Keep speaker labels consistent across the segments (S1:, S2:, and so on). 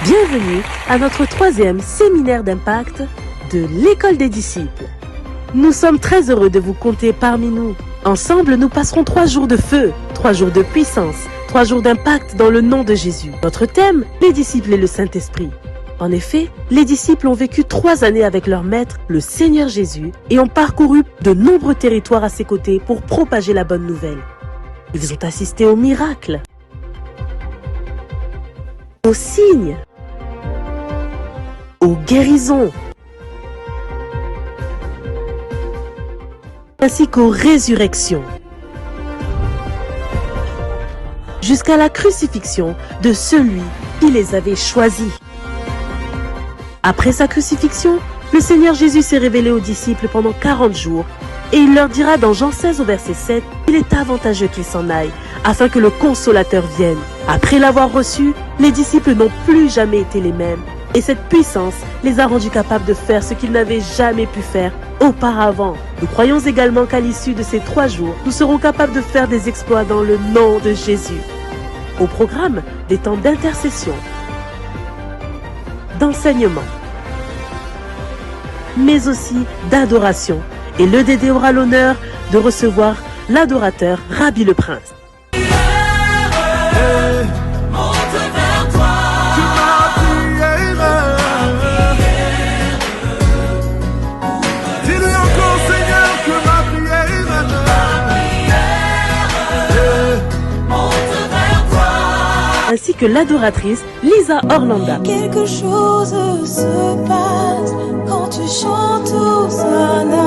S1: Bienvenue à notre troisième séminaire d'impact de l'École des disciples. Nous sommes très heureux de vous compter parmi nous. Ensemble, nous passerons 3 jours de feu, 3 jours de puissance, 3 jours d'impact dans le nom de Jésus. Notre thème, les disciples et le Saint-Esprit. En effet, les disciples ont vécu 3 années avec leur maître, le Seigneur Jésus, et ont parcouru de nombreux territoires à ses côtés pour propager la bonne nouvelle. Ils ont assisté aux miracles, aux signes, aux guérisons, ainsi qu'aux résurrections, jusqu'à la crucifixion de celui qui les avait choisis. Après sa crucifixion, le Seigneur Jésus s'est révélé aux disciples pendant 40 jours et il leur dira dans Jean 16 au verset 7 qu'il est avantageux qu'ils s'en aillent afin que le Consolateur vienne. Après l'avoir reçu, les disciples n'ont plus jamais été les mêmes et cette puissance les a rendus capables de faire ce qu'ils n'avaient jamais pu faire auparavant. Nous croyons également qu'à l'issue de ces 3 jours, nous serons capables de faire des exploits dans le nom de Jésus. Au programme, des temps d'intercession, d'enseignement, mais aussi d'adoration. Et l'EDD aura l'honneur de recevoir l'adorateur Rabbi le Prince. Ainsi que l'adoratrice Lisa Orlanda.
S2: Quelque chose se passe quand tu chantes Hosanna.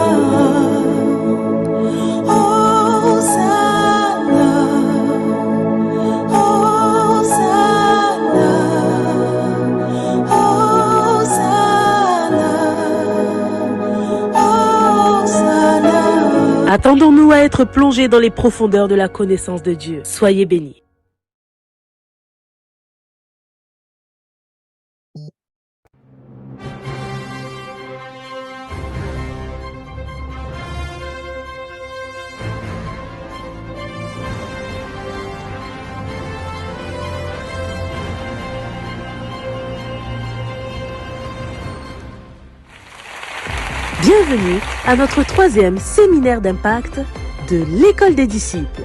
S2: Hosanna. Hosanna. Hosanna. Hosanna.
S1: Attendons-nous à être plongés dans les profondeurs de la connaissance de Dieu. Soyez bénis. Bienvenue à notre troisième séminaire d'impact de l'École des disciples.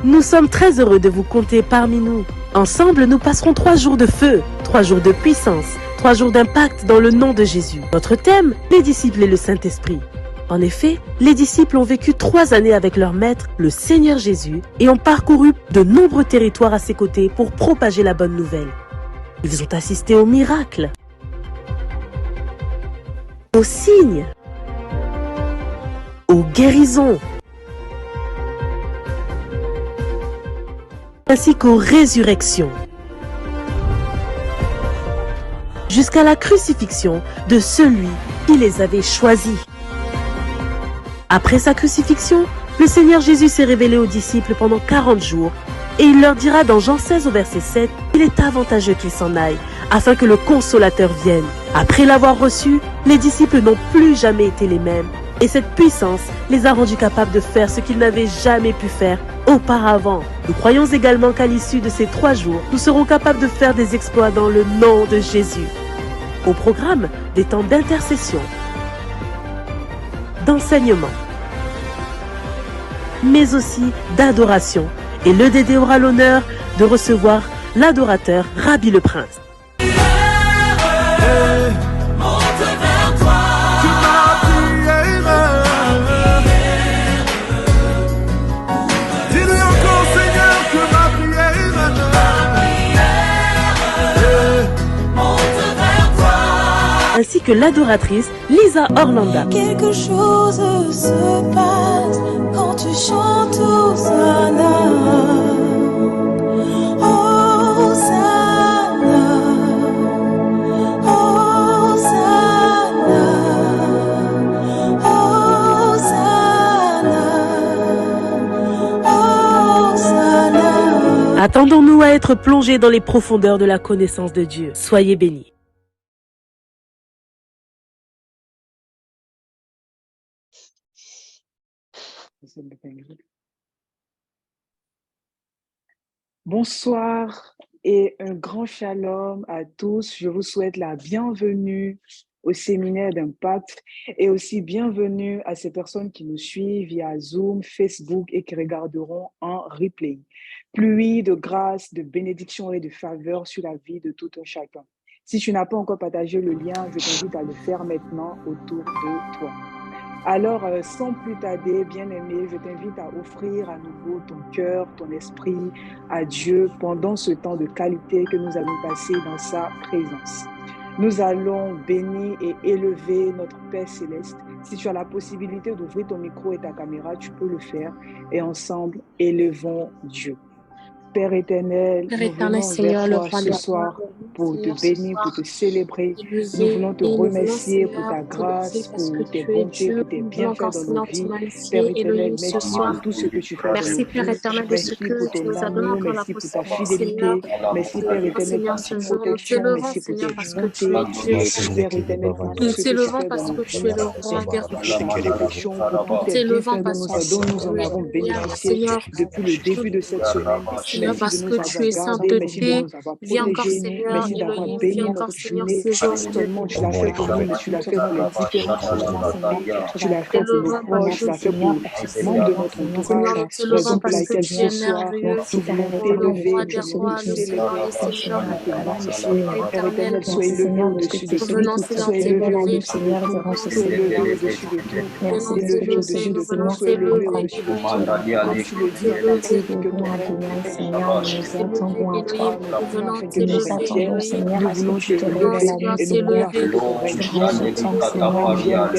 S1: Nous sommes très heureux de vous compter parmi nous. Ensemble, nous passerons 3 jours de feu, 3 jours de puissance, 3 jours d'impact dans le nom de Jésus. Notre thème, les disciples et le Saint-Esprit. En effet, les disciples ont vécu 3 années avec leur maître, le Seigneur Jésus, et ont parcouru de nombreux territoires à ses côtés pour propager la bonne nouvelle. Ils ont assisté aux miracles, aux signes, aux guérisons, ainsi qu'aux résurrections, jusqu'à la crucifixion de celui qui les avait choisis. Après sa crucifixion, le Seigneur Jésus s'est révélé aux disciples pendant 40 jours et il leur dira dans Jean 16 au verset 7 qu'il est avantageux qu'ils s'en aillent afin que le Consolateur vienne. Après l'avoir reçu, les disciples n'ont plus jamais été les mêmes et cette puissance les a rendus capables de faire ce qu'ils n'avaient jamais pu faire auparavant. Nous croyons également qu'à l'issue de ces 3 jours, nous serons capables de faire des exploits dans le nom de Jésus. Au programme, des temps d'intercession, d'enseignement, mais aussi d'adoration. Et l'EDD aura l'honneur de recevoir l'adorateur Rabbi le Prince. Ainsi que l'adoratrice Lisa Orlanda.
S2: Quelque chose se passe quand tu chantes Hosanna. Hosanna. Hosanna. Hosanna. Hosanna.
S1: Attendons-nous à être plongés dans les profondeurs de la connaissance de Dieu. Soyez bénis.
S3: Bonsoir et un grand shalom à tous. Je vous souhaite la bienvenue au séminaire d'Impact et aussi bienvenue à ces personnes qui nous suivent via Zoom, Facebook et qui regarderont en replay. Pluie de grâce, de bénédiction et de faveur sur la vie de tout un chacun. Si tu n'as pas encore partagé le lien, je t'invite à le faire maintenant autour de toi. Alors, sans plus tarder, bien-aimé, je t'invite à offrir à nouveau ton cœur, ton esprit à Dieu pendant ce temps de qualité que nous allons passer dans sa présence. Nous allons bénir et élever notre Père Céleste. Si tu as la possibilité d'ouvrir ton micro et ta caméra, tu peux le faire. Et ensemble, élevons Dieu. Père éternel, nous venons
S4: Seigneur,
S3: vers toi ce soir pour te bénir, pour te célébrer. Nous voulons te remercier pour ta grâce, pour tes bontés, pour tes bienfaits dans nos vies. Père éternel, merci pour tout ce que tu fais dans nos vies. Merci pour ton amour, merci pour ta fidélité. Merci Père éternel pour ta protection, merci pour tes bontés. Père éternel, pour tout ce que tu fais dans nos vies. Pour ta protection, pour tous tes bienfaits dont nous en avons bénéficié depuis le début de cette semaine.
S4: Parce que tu es
S3: sainteté,
S4: viens encore Seigneur,
S3: merci d'avoir béni notre journée. Seulement, tu l'as fait pour nous, mais tu l'as fait pour les différentes choses. Tu l'as fait pour nos proches, tu l'as fait pour les membres de notre entourage. Raison pour laquelle ce soir, nous voulons t'élever, nous voulons te célébrer, Père éternel, sois élevé au-dessus de tout, sois élevé au-dessus de tout, sois élevé au-dessus de tout, sois élevé au-dessus de tout, sois élevé au-dessus de tout. Comme tu le dis, que ton règne
S5: Seigneur, nous attendons à toi. Nous attendons, Seigneur, à ce que tu te révèles à nous, Seigneur. Durant ce temps, Seigneur,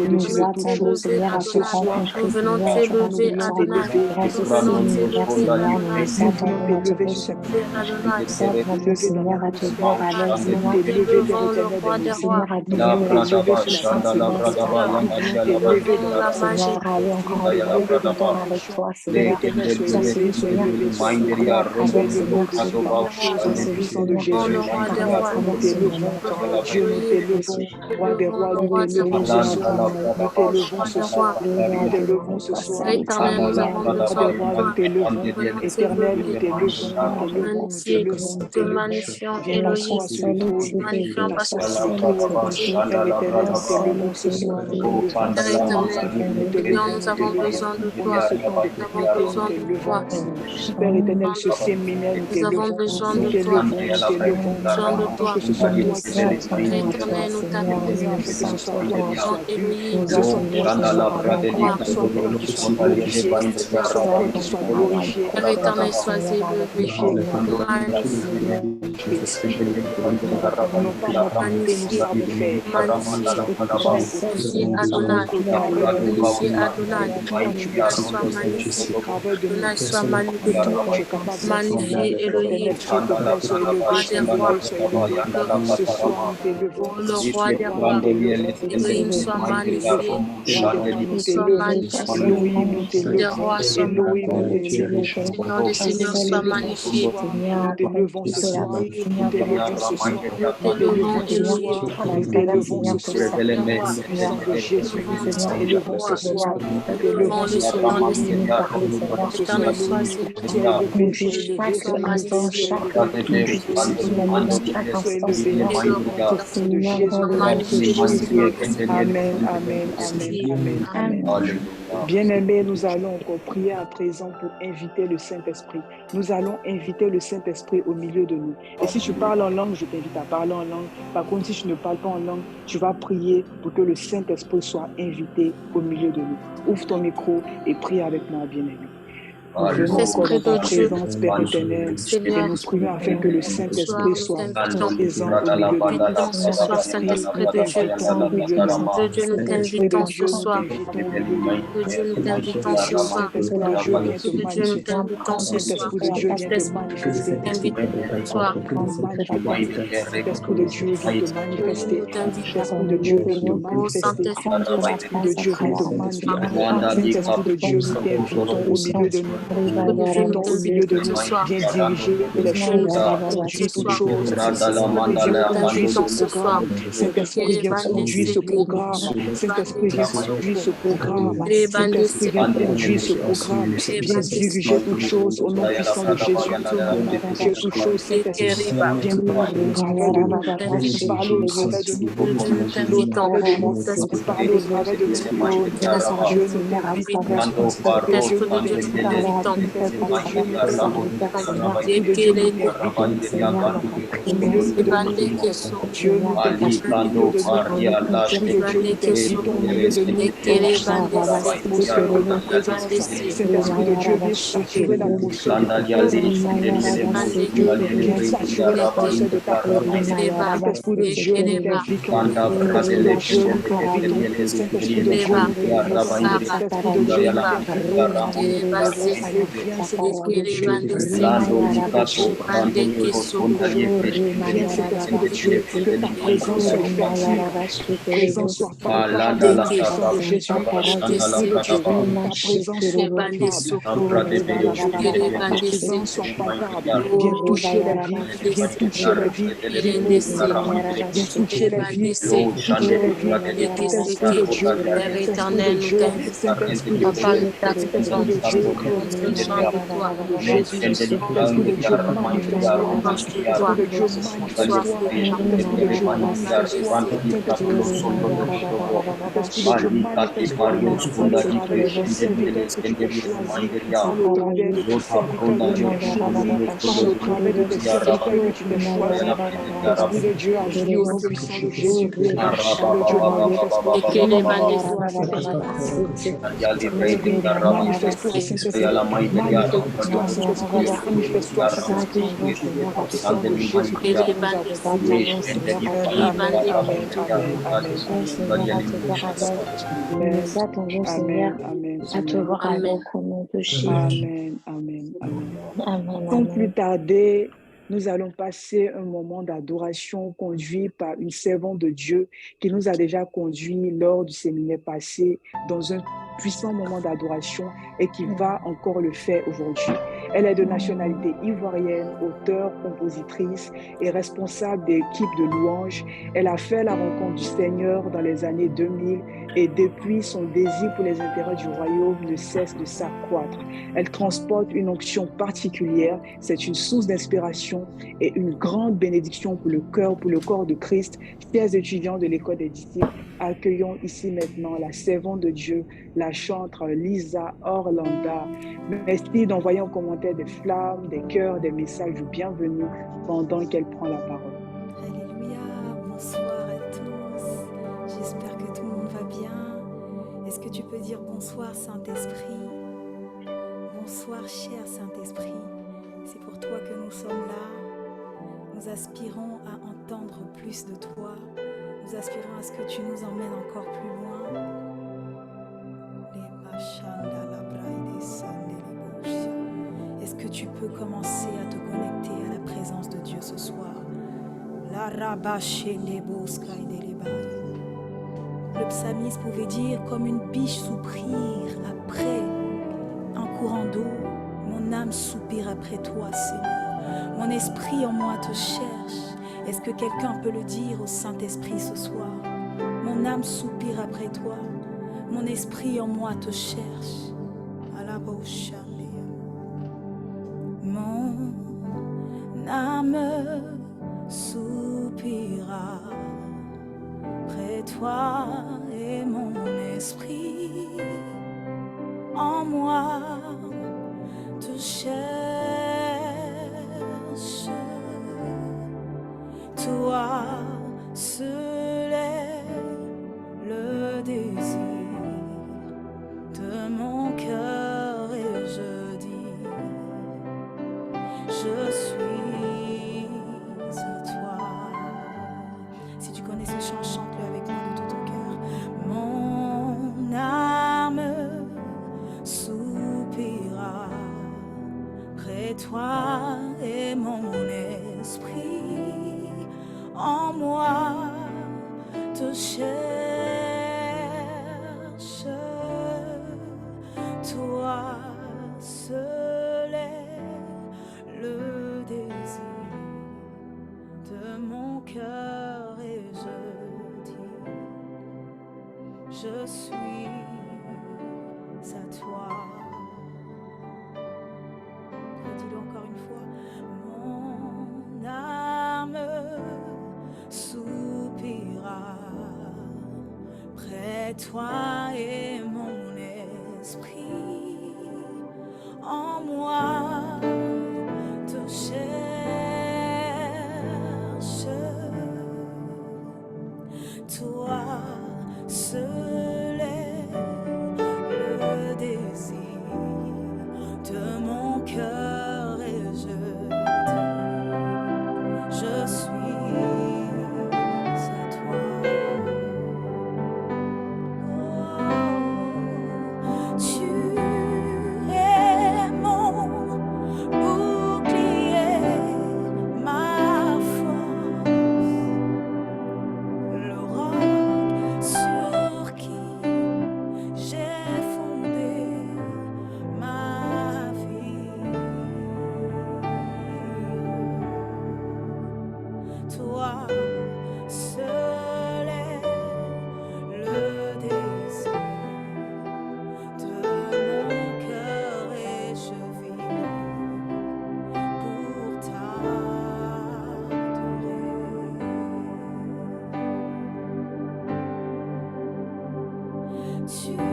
S5: nous attendons, Seigneur, à te rencontrer, Seigneur. Durant ce séminaire, Seigneur, nous nous attendons à te recevoir. Nous attendons, Seigneur, à te voir à l'œuvre, Seigneur, à donner Seigneur, à aller encore avec toi, Seigneur. Seigneur,
S3: roi des rois, nous t'élevons ce soir, nous t'élevons ce soir, nous t'élevons ce soir, nous t'élevons, éternel, nous t'élevons, nous t'élevons, viens t'asseoir sur le trône, viens t'asseoir sur le trône, Père éternel, nous t'élevons ce soir,
S4: nous avons besoin de toi, nous avons besoin de toi.
S3: Père éternel, ce séminaire, nous avons besoin de toi, que ce soit toi qui es
S4: éternel, nous t'appelons,
S3: que ce soit toi qui sois vu, que ce soit toi qui sois glorifié, que ce soit toi qui sois glorifié.
S4: Père éternel, sois élevé, magnifié Elohim, le roi des rois, Elohim soit magnifié, soit magnifié, des rois soit magnifié, Seigneur des seigneurs soit magnifié,
S3: nous t'élevons ce soir, nous t'élevons ce soir,
S4: nous t'élevons Elohim,
S3: nous t'élevons ce soir, de Jésus, élevons ce soir,
S4: élevons le Seigneur des seigneurs, éternel soit
S3: Amen, amen, amen, amen. Bien-aimés, nous allons encore prier à présent pour inviter le Saint-Esprit. Nous allons inviter le Saint-Esprit au milieu de nous. Et si tu parles en langue, je t'invite à parler en langue. Par contre, si tu ne parles pas en langue, tu vas prier pour que le Saint-Esprit soit invité au milieu de nous. Ouvre ton micro et prie avec moi, bien-aimé. Nous venons encore dans ta présence, Père éternel, et nous prions afin que le Saint-Esprit soit présent au milieu de nous.
S4: Ce soir, Saint-Esprit de Dieu, nous t'invitons ce soir. De Dieu, nous t'invitons ce soir. De Dieu, nous t'invitons ce soir. Saint-Esprit, t'invitons ce soir.
S3: Saint-Esprit de Dieu, viens te manifester. Saint-Esprit de Dieu, viens te manifester. Saint-Esprit de Dieu, viens te manifester. Saint-Esprit de Dieu, nous t'invitons au milieu de nous. nous mettons au milieu de nous.
S4: soir.
S3: Viens diriger les choses, conduire toutes choses. Saint-Esprit, viens conduire ce programme. Saint-Esprit, viens conduire ce programme. Saint-Esprit, viens conduire ce programme. Saint-Esprit, viens conduire ce programme. Viens diriger toutes choses au nom puissant de Jésus. Viens diriger toutes choses, Saint-Esprit. Viens parler au travers de nous. Viens parler au travers de nous. Viens au travers de nous. Viens parler au travers de nous. Dieu nous t'invite. Dieu nous Saint-Esprit de Dieu, viens saturer l'atmosphère de ta présence. Viens saturer l'atmosphère de ta présence. Saint-Esprit de Dieu, nous t'invitons. Saint-Esprit de Dieu, nous t'invitons. Saint-Esprit de Dieu, nous t'invitons. Saint-Esprit de Dieu, viens, Saint-Esprit de Dieu, que ta présence soit effective, ta présence soit palpable, au nom puissant de Jésus, Saint-Esprit de Dieu, ta présence soit palpable, ta présence soit palpable, viens toucher la vie, viens toucher la vie, viens toucher la vie, viens toucher la vie, Saint-Esprit de Dieu, Saint-Esprit de Dieu, Saint-Esprit de Dieu, Saint-Esprit de Dieu, Jésus, Saint-Esprit de Dieu, manifeste-toi, Saint-Esprit de Dieu, manifeste-toi, Saint-Esprit de Dieu, manifeste-toi, Saint-Esprit de Dieu, manifeste-toi, par le travers de ton serviteur que tu as choisi, par le travers de ton serviteur que tu as choisi, par le travers de tes serviteurs que tu as choisi, Saint-Esprit de Dieu, agis au nom puissant de Jésus-Christ, par le Dieu, manifeste-toi, manifeste-toi, Saint-Esprit, manifeste-toi, Saint-Esprit, manifeste-toi, Saint-Esprit, manifeste-toi, Saint-Esprit, au puissant de Jésus-Christ, nous avons prié.
S5: Nous attendons, Seigneur, à te voir avec au nom de Jésus.
S3: Amen, amen, amen.
S5: Amen.
S3: Sans plus tarder, nous allons passer un moment d'adoration conduit par une servante de Dieu qui nous a déjà conduits lors du séminaire passé dans un puissant moment d'adoration et qui va encore le faire aujourd'hui. Elle est de nationalité ivoirienne, auteure, compositrice et responsable d'équipe de louanges. Elle a fait la rencontre du Seigneur dans les années 2000 et depuis, son désir pour les intérêts du royaume ne cesse de s'accroître. Elle transporte une onction particulière, c'est une source d'inspiration et une grande bénédiction pour le cœur, pour le corps de Christ. Chers étudiants de l'école des disciples, accueillons ici maintenant la servante de Dieu, la chantre Lisa Orlanda. Merci d'envoyer en commentaire des flammes, des cœurs, des messages de bienvenue pendant qu'elle prend la parole.
S2: Alléluia, bonsoir à tous. J'espère que tout le monde va bien. Est-ce que tu peux dire bonsoir Saint-Esprit? Bonsoir cher Saint-Esprit. C'est pour toi que nous sommes là. Nous aspirons à entendre plus de toi. Nous aspirons à ce que tu nous emmènes encore plus loin. Est-ce que tu peux commencer à te connecter à la présence de Dieu ce soir? Le psalmiste pouvait dire comme une biche soupire après un courant d'eau. Mon âme soupire après toi, Seigneur. Mon esprit en moi te cherche. Est-ce que quelqu'un peut le dire au Saint-Esprit ce soir? Mon âme soupire après toi. Mon esprit en moi te cherche. Mon âme soupira près toi et mon esprit en moi te cherche. Toi seul est le désir de mon cœur et je dis je suis à toi. Si tu connais ce chant, chante-le avec moi de tout ton cœur. Mon âme soupira près toi et mon esprit en moi te cherche. Toi toi et mon esprit en moi te cherche. Toi seul est le désir de mon cœur et je suis à toi. Tu es mon bouclier, ma force, le roc sur qui j'ai fondé ma vie. Toi seul est le désir de mon cœur et je vis pour t'adorer. Tu es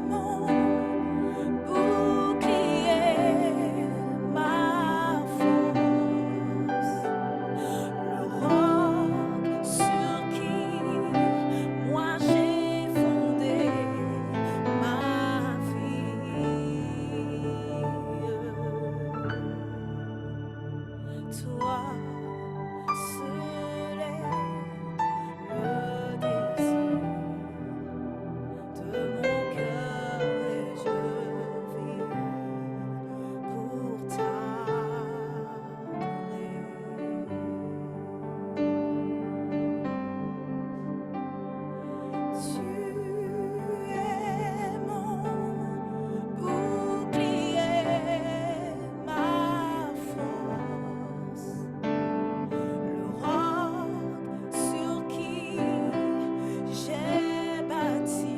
S2: mon bouclier, ma force, le roc sur qui moi j'ai fondé ma vie. Toi seul est le désir de mon cœur et je vis pour t'adorer. Tu es mon bouclier, ma force, le roc sur qui j'ai bâti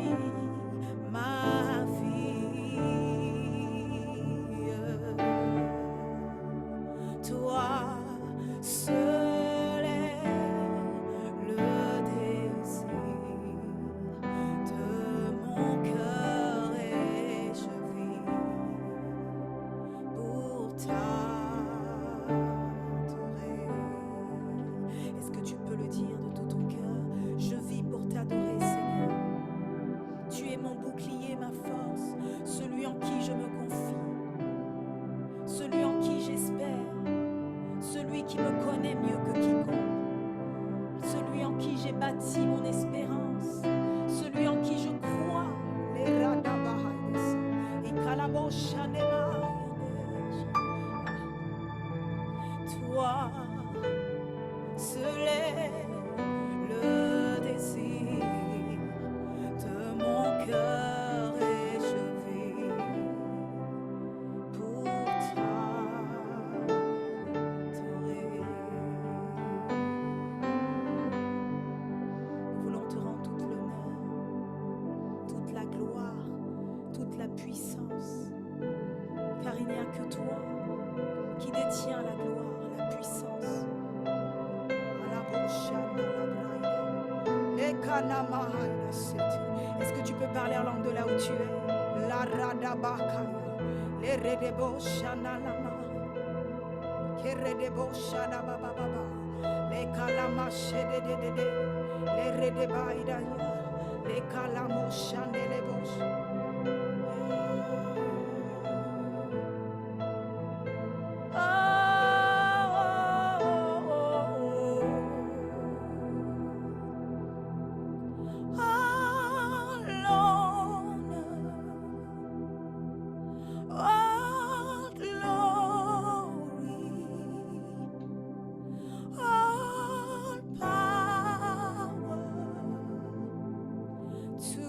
S2: ma vie. Toi seul est le désir de mon cœur et je vis pour t'adorer. Est-ce que tu peux le dire de tout ton cœur? Je vis pour t'adorer, Seigneur. Tu es mon bouclier, ma force, celui en qui je me confie, celui en qui j'espère, celui qui me connaît mieux que quiconque, celui en qui j'ai bâti mon espérance, celui en qui je crois. Les radabahayes, et kalaboshanemayanes. Toi seul est le désir de mon cœur et je vis pour t'adorer. Nous voulons te rendre toute l'honneur, toute la gloire, toute la puissance, car il n'y a que toi qui détiens la gloire, la puissance. Est-ce que tu peux parler en langue de là où tu es? La radabakaya, les redebo shanalama, keredebo shanabababa, les kalama shededede, les redebaidaya, les kalamo shandelebos. To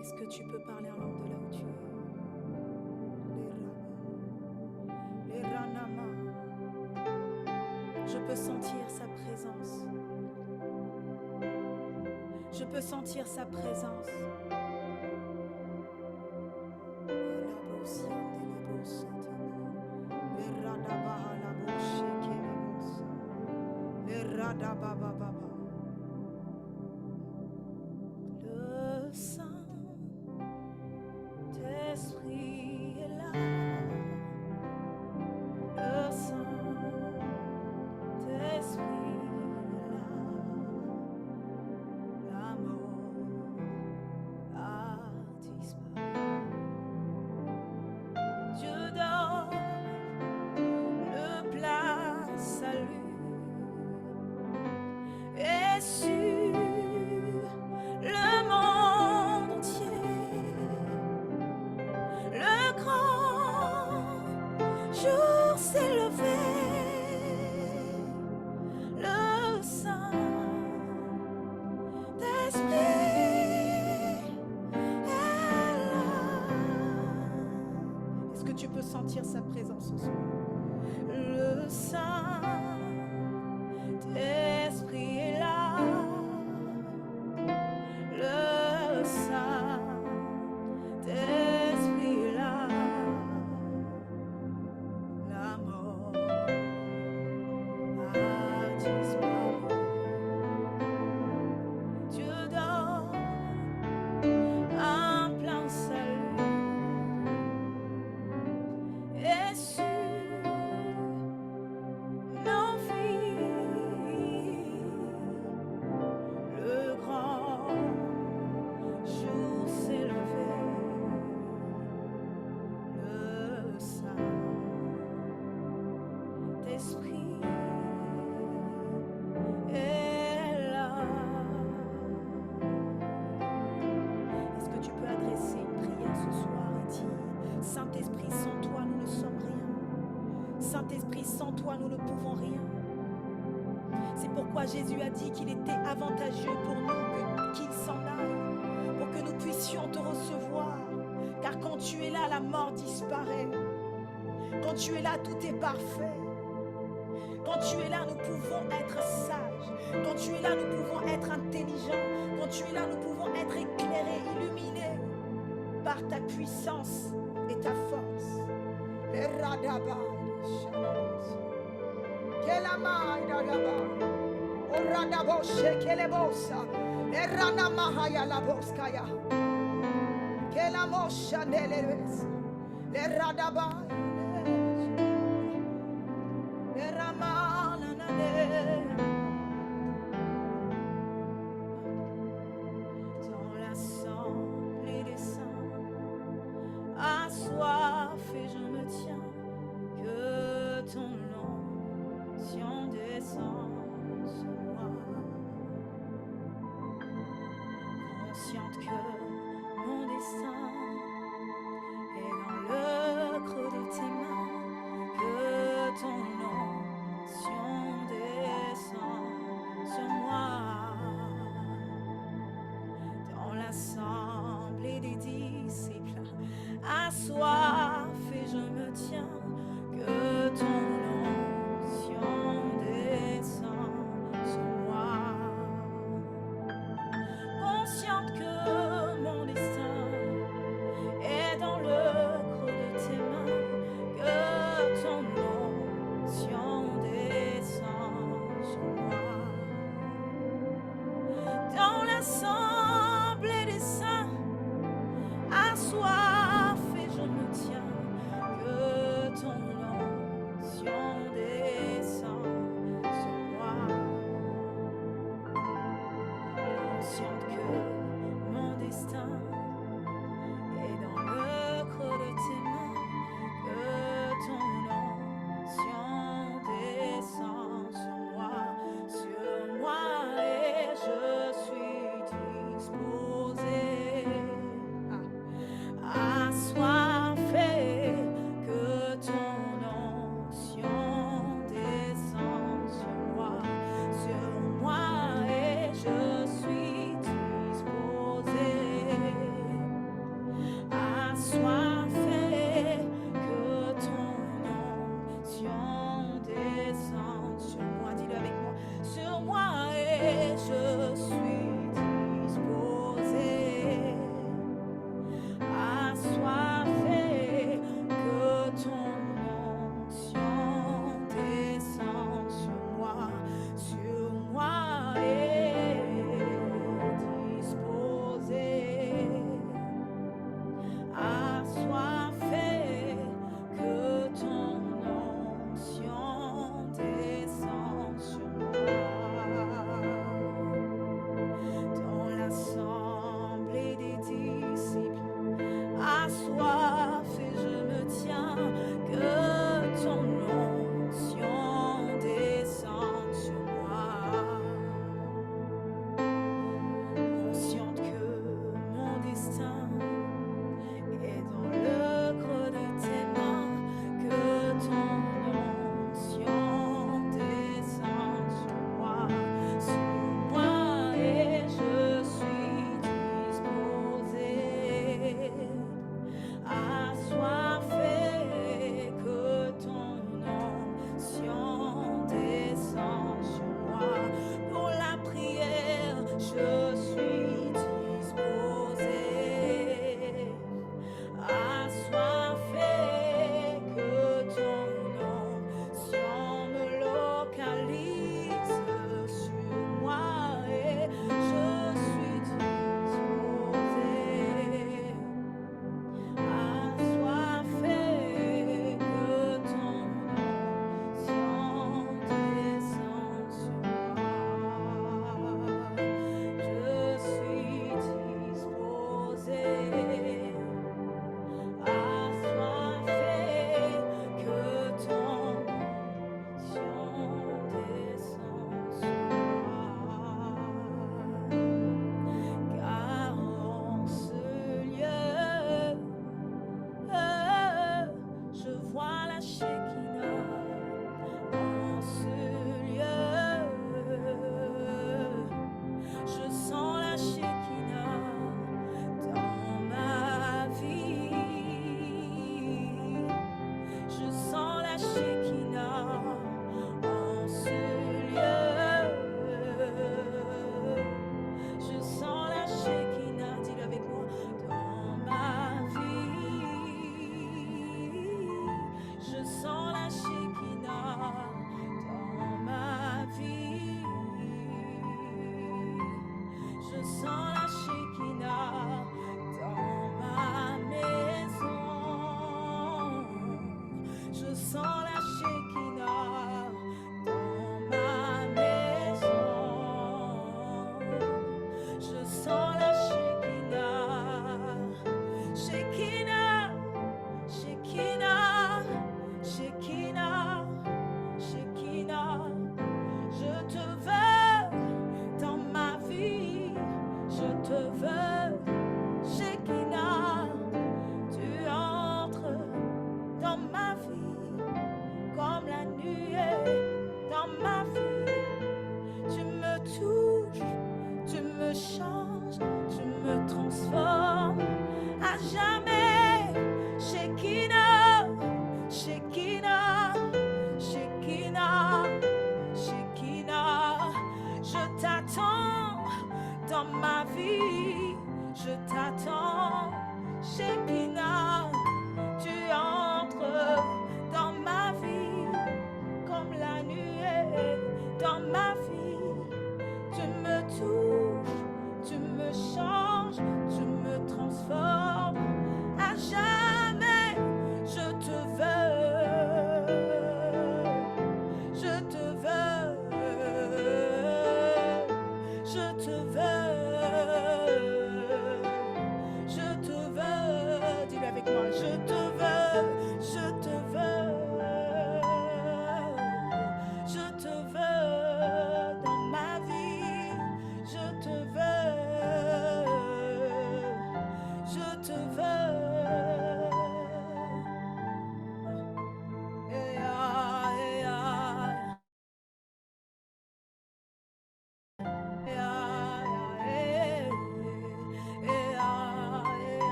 S2: Est-ce que tu peux parler en langue de là où tu es? Les ranama. Je peux sentir sa présence. Je peux sentir sa présence. Le Saint-Esprit est là. Le Saint-Esprit est là. La mort a disparu. Dieu donne le plein salut. Et sur le monde entier, le grand jour s'est levé, le Saint-Esprit est là. Est-ce que tu peux sentir sa présence ce soir? Le Saint-Esprit est là. Le Saint-Esprit est là. La mort a disparu. Dieu donne un plein salut. Et sur nos vies, le grand jour s'est levé. Le Saint-Esprit est là. Est-ce que tu peux adresser une prière ce soir et dire: Saint-Esprit, sans toi, nous ne sommes rien. Saint-Esprit, sans toi, nous ne pouvons rien. C'est pourquoi Jésus a dit qu'il était avantageux pour nous qu'il s'en aille, pour que nous puissions te recevoir. Car quand tu es là, la mort disparaît. Quand tu es là, tout est parfait. Quand tu es là, nous pouvons être sages. Quand tu es là, nous pouvons être intelligents. Quand tu es là, nous pouvons être éclairés, illuminés par ta puissance et ta force. Dans l'assemblée des saints, assoiffé je me tiens, que ton onction descende sur moi. Consciente que mon destin est dans le creux de tes mains, que ton onction descende sur moi. Dans l'assemblée des disciples, assoiffé je me tiens, que ton onction descende sur moi. Consciente que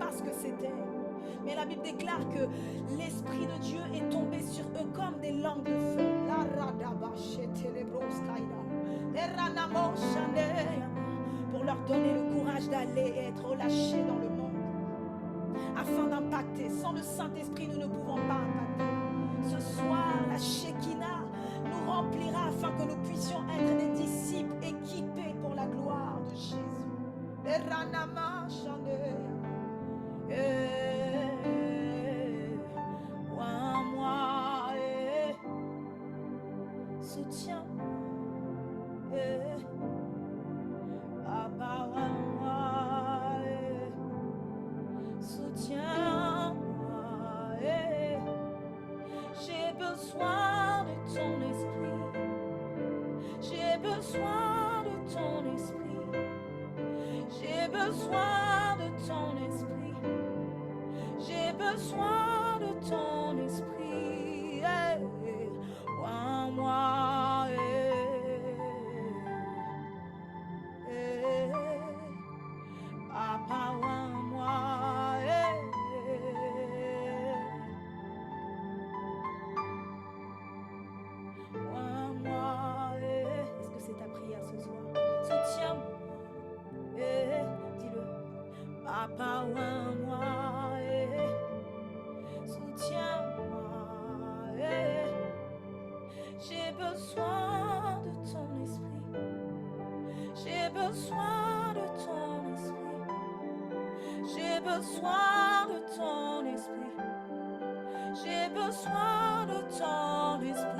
S2: pas ce que c'était. Mais la Bible déclare que l'Esprit de Dieu est tombé sur eux comme des langues de feu. Pour leur donner le courage d'aller et être relâchés dans le monde, afin d'impacter. Sans le Saint-Esprit, nous ne pouvons pas impacter. Ce soir, la Shekinah nous remplira afin que nous puissions être des disciples équipés pour la gloire de Jésus. Moi, soutiens, Papa, moi, soutiens-moi, j'ai besoin de ton esprit, j'ai besoin de ton esprit, j'ai besoin de ton esprit, j'ai besoin de ton esprit, moi, Papa, moi, est-ce que c'est ta prière ce soir? Soutiens-moi, dis-le. Papa, moi, soutiens-moi, j'ai besoin de ton esprit, j'ai besoin de ton esprit, j'ai besoin de ton esprit, j'ai besoin de ton esprit.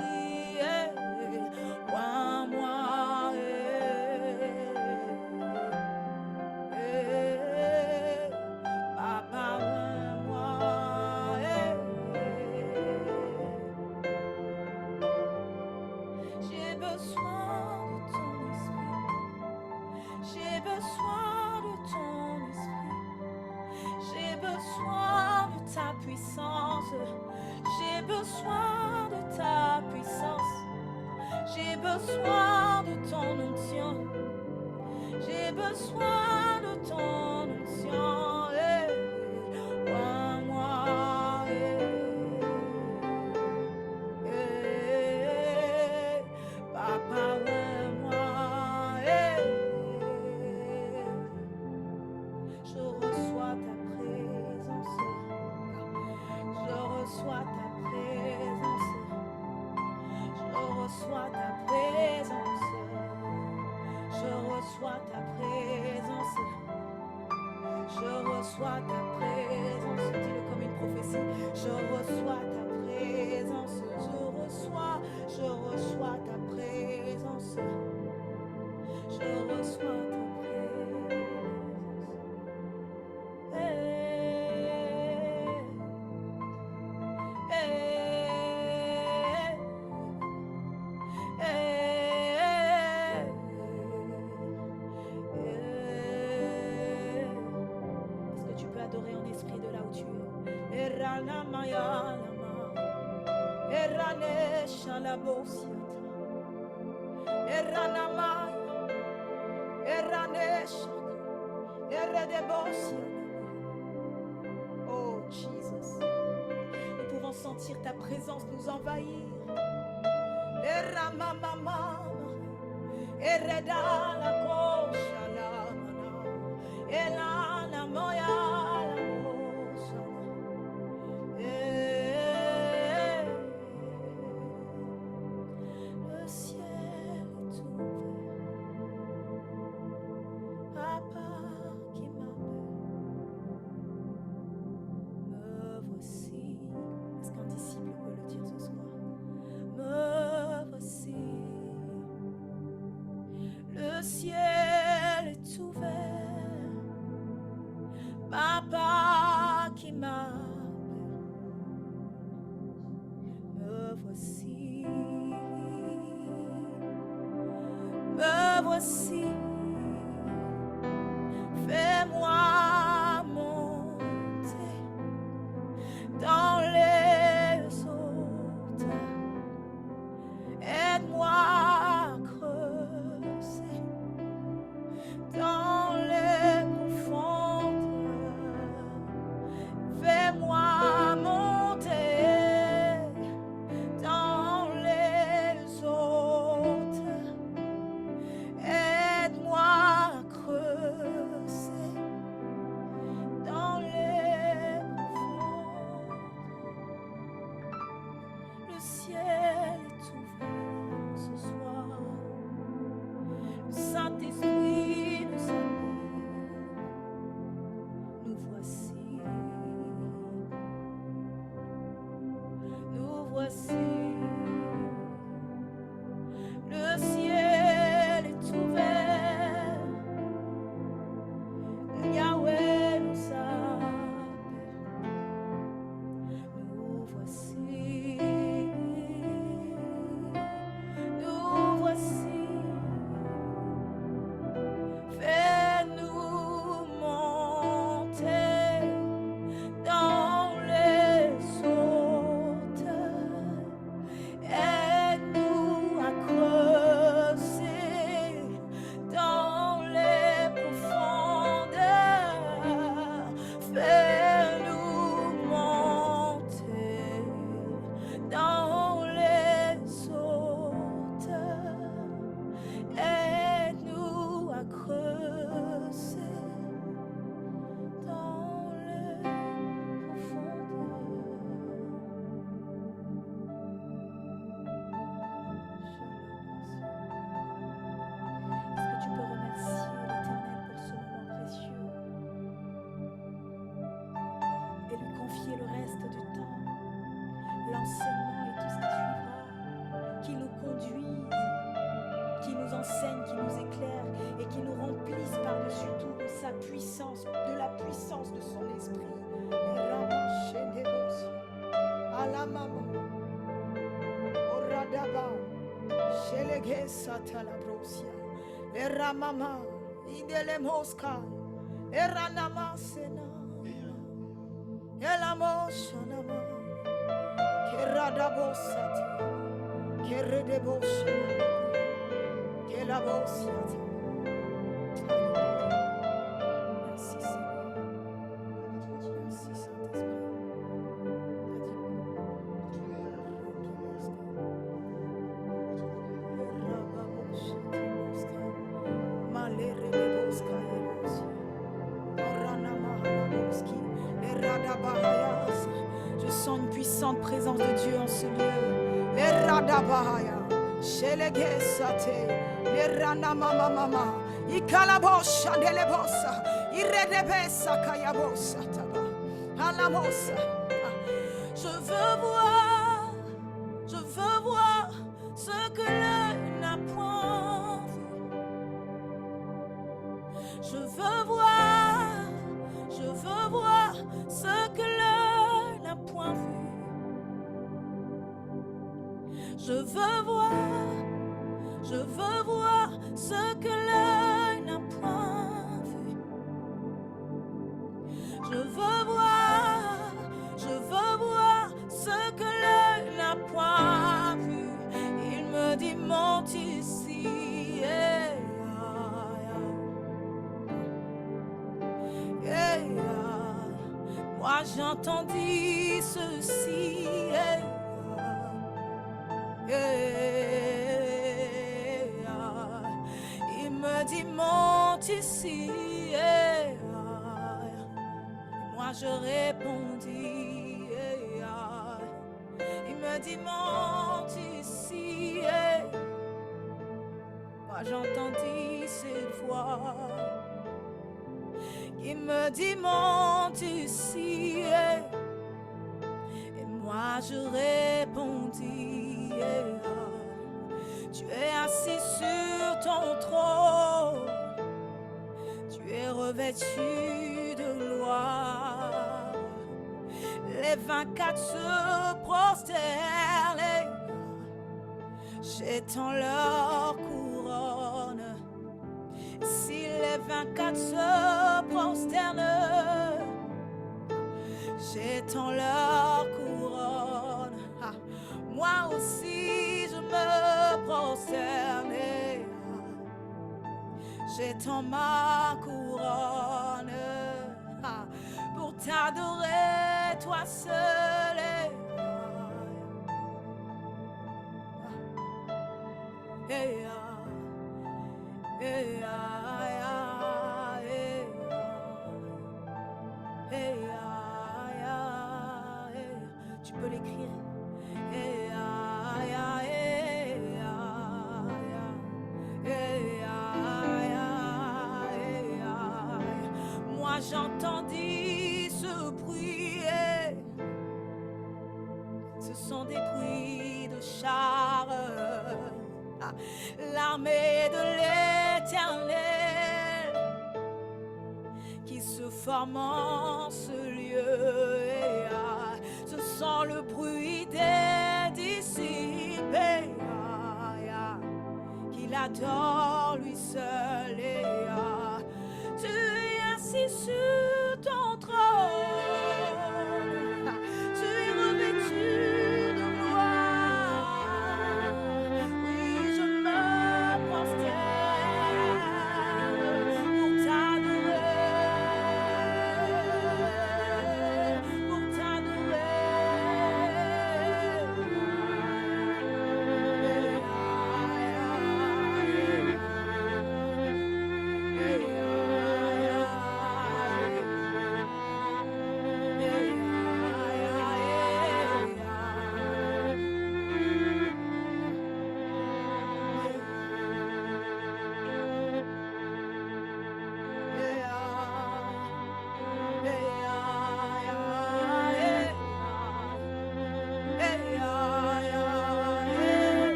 S2: Papa, moi, j'ai besoin de ton esprit, j'ai besoin de ton esprit, j'ai besoin de ta puissance, j'ai besoin de ta puissance, j'ai besoin de ton onction, j'ai besoin de ton onction. Papa, moi, je reçois ta présence, je reçois ta présence, je reçois ta présence, je reçois ta présence, je reçois ta présence, dis-le comme une prophétie, je reçois ta présence, je reçois ta présence, je reçois ta Est-ce que tu peux adorer en esprit de là où tu es? Oh Jesus, nous pouvons sentir ta présence nous envahir. Le ciel est ouvert, Papa qui m'appelle, me voici. Est-ce qu'un disciple peut le dire ce soir? Me voici. Le ciel est ouvert, Papa qui m'appelle, me voici, me voici, fais-moi monter dans les eaux, aide-moi à creuser dans les profondeurs. enseigne, qui nous éclaire et qui nous remplisse par-dessus tout de sa puissance, de la puissance de son esprit. Merci Seigneur. Merci Saint-Esprit. Je sens une puissante présence de Dieu en ce lieu. Les radabahaya, chez les guessate, les ranamamama, ikalabosha delebosa, iredebesa kayabosa taba, alamosa. Je veux voir ce que l'œil n'a point vu. Je veux voir ce que l'œil n'a point vu. Je veux voir ce que l'œil n'a point vu. Je veux voir ce que l'œil n'a point vu. Il me dit monte ici. Yeah, yeah, yeah. Moi j'entendis ceci. Yeah, yeah. Il me dit monte ici. Yeah, yeah. Moi je répondis. Yeah. Il me dit monte ici. Yeah. Moi j'entendis cette voix. Il me dit monte ici. Yeah. Et moi je répondis. Yeah. Tu es assis sur ton trône. Tu es revêtu de gloire. Les 24 se prosternent. J'étends leur couronne. Si les 24 se prosternent, j'étends leur couronne. Ah, moi aussi je me prosterne. J'étends ma couronne pour t'adorer, toi seul. Tu peux l'écrire. Moi j'entendis ce bruit. Ce sont des bruits de chars. L'armée de l'Éternel qui se forme en ce lieu. Ce sont le bruit des disciples qui l'adorent lui seul. Tu es assis sur ton trône. Tu es revêtu de gloire. Oui, je me prosterne pour t'adorer, pour t'adorer.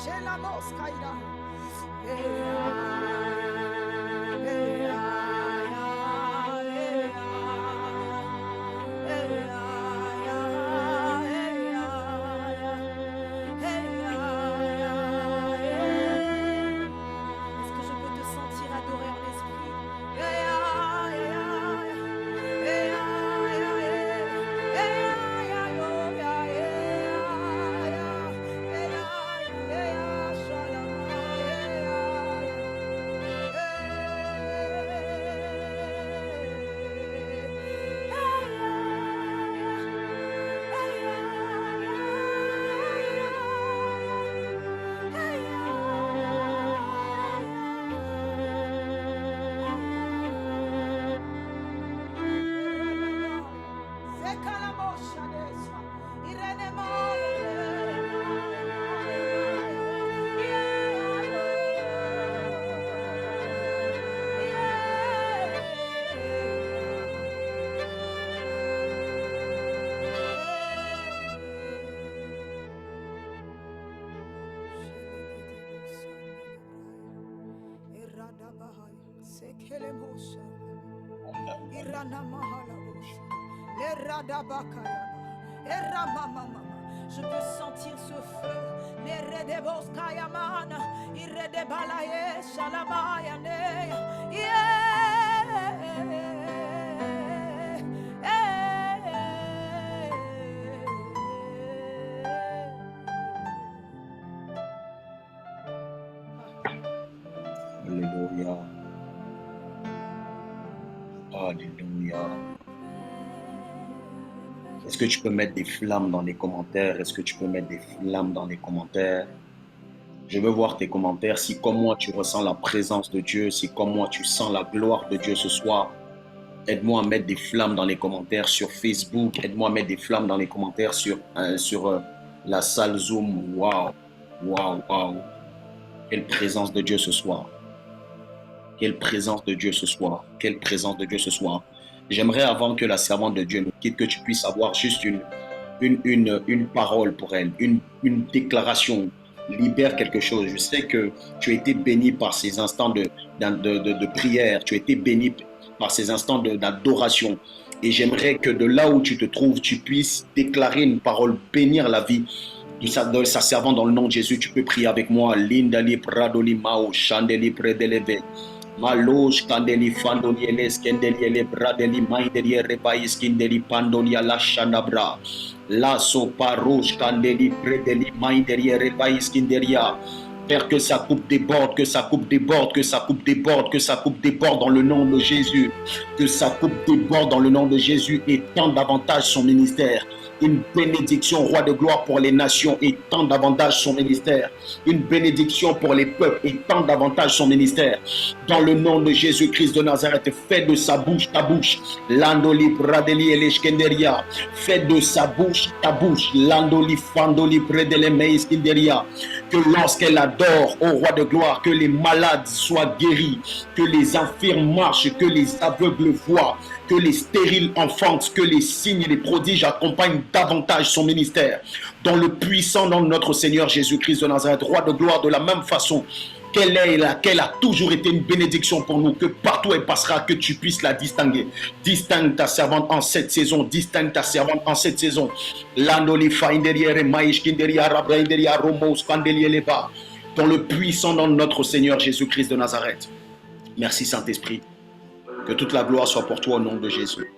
S2: Shela Moskaida. Je peux sentir ce feu.
S6: Alléluia. Alléluia. Est-ce que tu peux mettre des flammes dans les commentaires? Est-ce que tu peux mettre des flammes dans les commentaires? Je veux voir tes commentaires. Si comme moi tu ressens la présence de Dieu, si comme moi tu sens la gloire de Dieu ce soir, aide-moi à mettre des flammes dans les commentaires sur Facebook. Aide-moi à mettre des flammes dans les commentaires sur la salle Zoom. Waouh, waouh, waouh. Quelle présence de Dieu ce soir. Quelle présence de Dieu ce soir. Quelle présence de Dieu ce soir. J'aimerais, avant que la servante de Dieu nous quitte, que tu puisses avoir juste une parole pour elle, une déclaration. Libère quelque chose. Je sais que tu as été béni par ces instants de prière. Tu as été béni par ces instants d'adoration. Et j'aimerais que de là où tu te trouves, tu puisses déclarer une parole, bénir la vie de sa servante dans le nom de Jésus. Tu peux prier avec moi. Lindali pradoli mao chandeli predeleve. Malos kandeli fandoli eles kendeli ele bradeli maideli rebaïs kindeli pandoli ala shandabra. La sopa rouge candeli predeli maideli rebaïs kinderia. Père, que sa coupe déborde, que sa coupe déborde, que sa coupe déborde, que sa coupe déborde dans le nom de Jésus. Que sa coupe déborde dans le nom de Jésus et tend davantage son ministère. Une bénédiction, roi de gloire pour les nations, et tant davantage son ministère. Une bénédiction pour les peuples, et tant davantage son ministère. Dans le nom de Jésus-Christ de Nazareth, fais de sa bouche ta bouche. Landoli pradeli eleshkenderia. Fais de sa bouche ta bouche. Landoli fandoli predele meiskinderia. Que lorsqu'elle adore, ô roi de gloire, que les malades soient guéris, que les infirmes marchent, que les aveugles voient, que les stériles enfantent, que les signes et les prodiges accompagnent davantage son ministère. Dans le puissant nom de notre Seigneur Jésus-Christ de Nazareth, roi de gloire, de la même façon qu'elle est et laquelle a toujours été une bénédiction pour nous, que partout elle passera, que tu puisses la distinguer. Distingue ta servante en cette saison, distingue ta servante en cette saison. Landoli fainderiere maishkinderia rabrainderia romos kandelieleba. Dans le puissant nom de notre Seigneur Jésus-Christ de Nazareth. Merci Saint-Esprit. Que toute la gloire soit pour toi au nom de Jésus.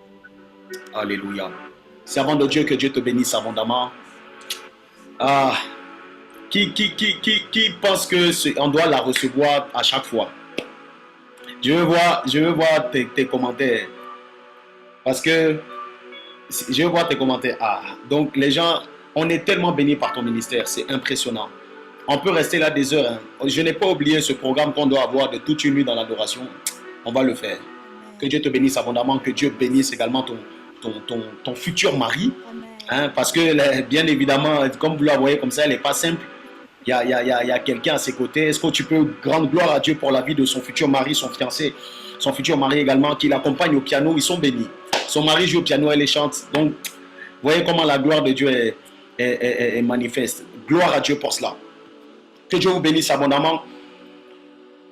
S6: Alléluia. Servant de Dieu, que Dieu te bénisse abondamment. Ah, qui pense que on doit la recevoir à chaque fois? Je veux voir tes commentaires. Parce que je veux voir tes commentaires. Ah, donc les gens, on est tellement bénis par ton ministère, c'est impressionnant. On peut rester là des heures. Hein. Je n'ai pas oublié ce programme qu'on doit avoir de toute une nuit dans l'adoration. On va le faire. Que Dieu te bénisse abondamment, que Dieu bénisse également ton futur mari. Hein, parce que bien évidemment, comme vous la voyez comme ça, elle n'est pas simple. Il y a quelqu'un à ses côtés. Est-ce que tu peux rendre gloire à Dieu pour la vie de son futur mari, son fiancé, son futur mari également, qui l'accompagne au piano? Ils sont bénis. Son mari joue au piano, elle les chante. Donc, vous voyez comment la gloire de Dieu est manifeste. Gloire à Dieu pour cela. Que Dieu vous bénisse abondamment.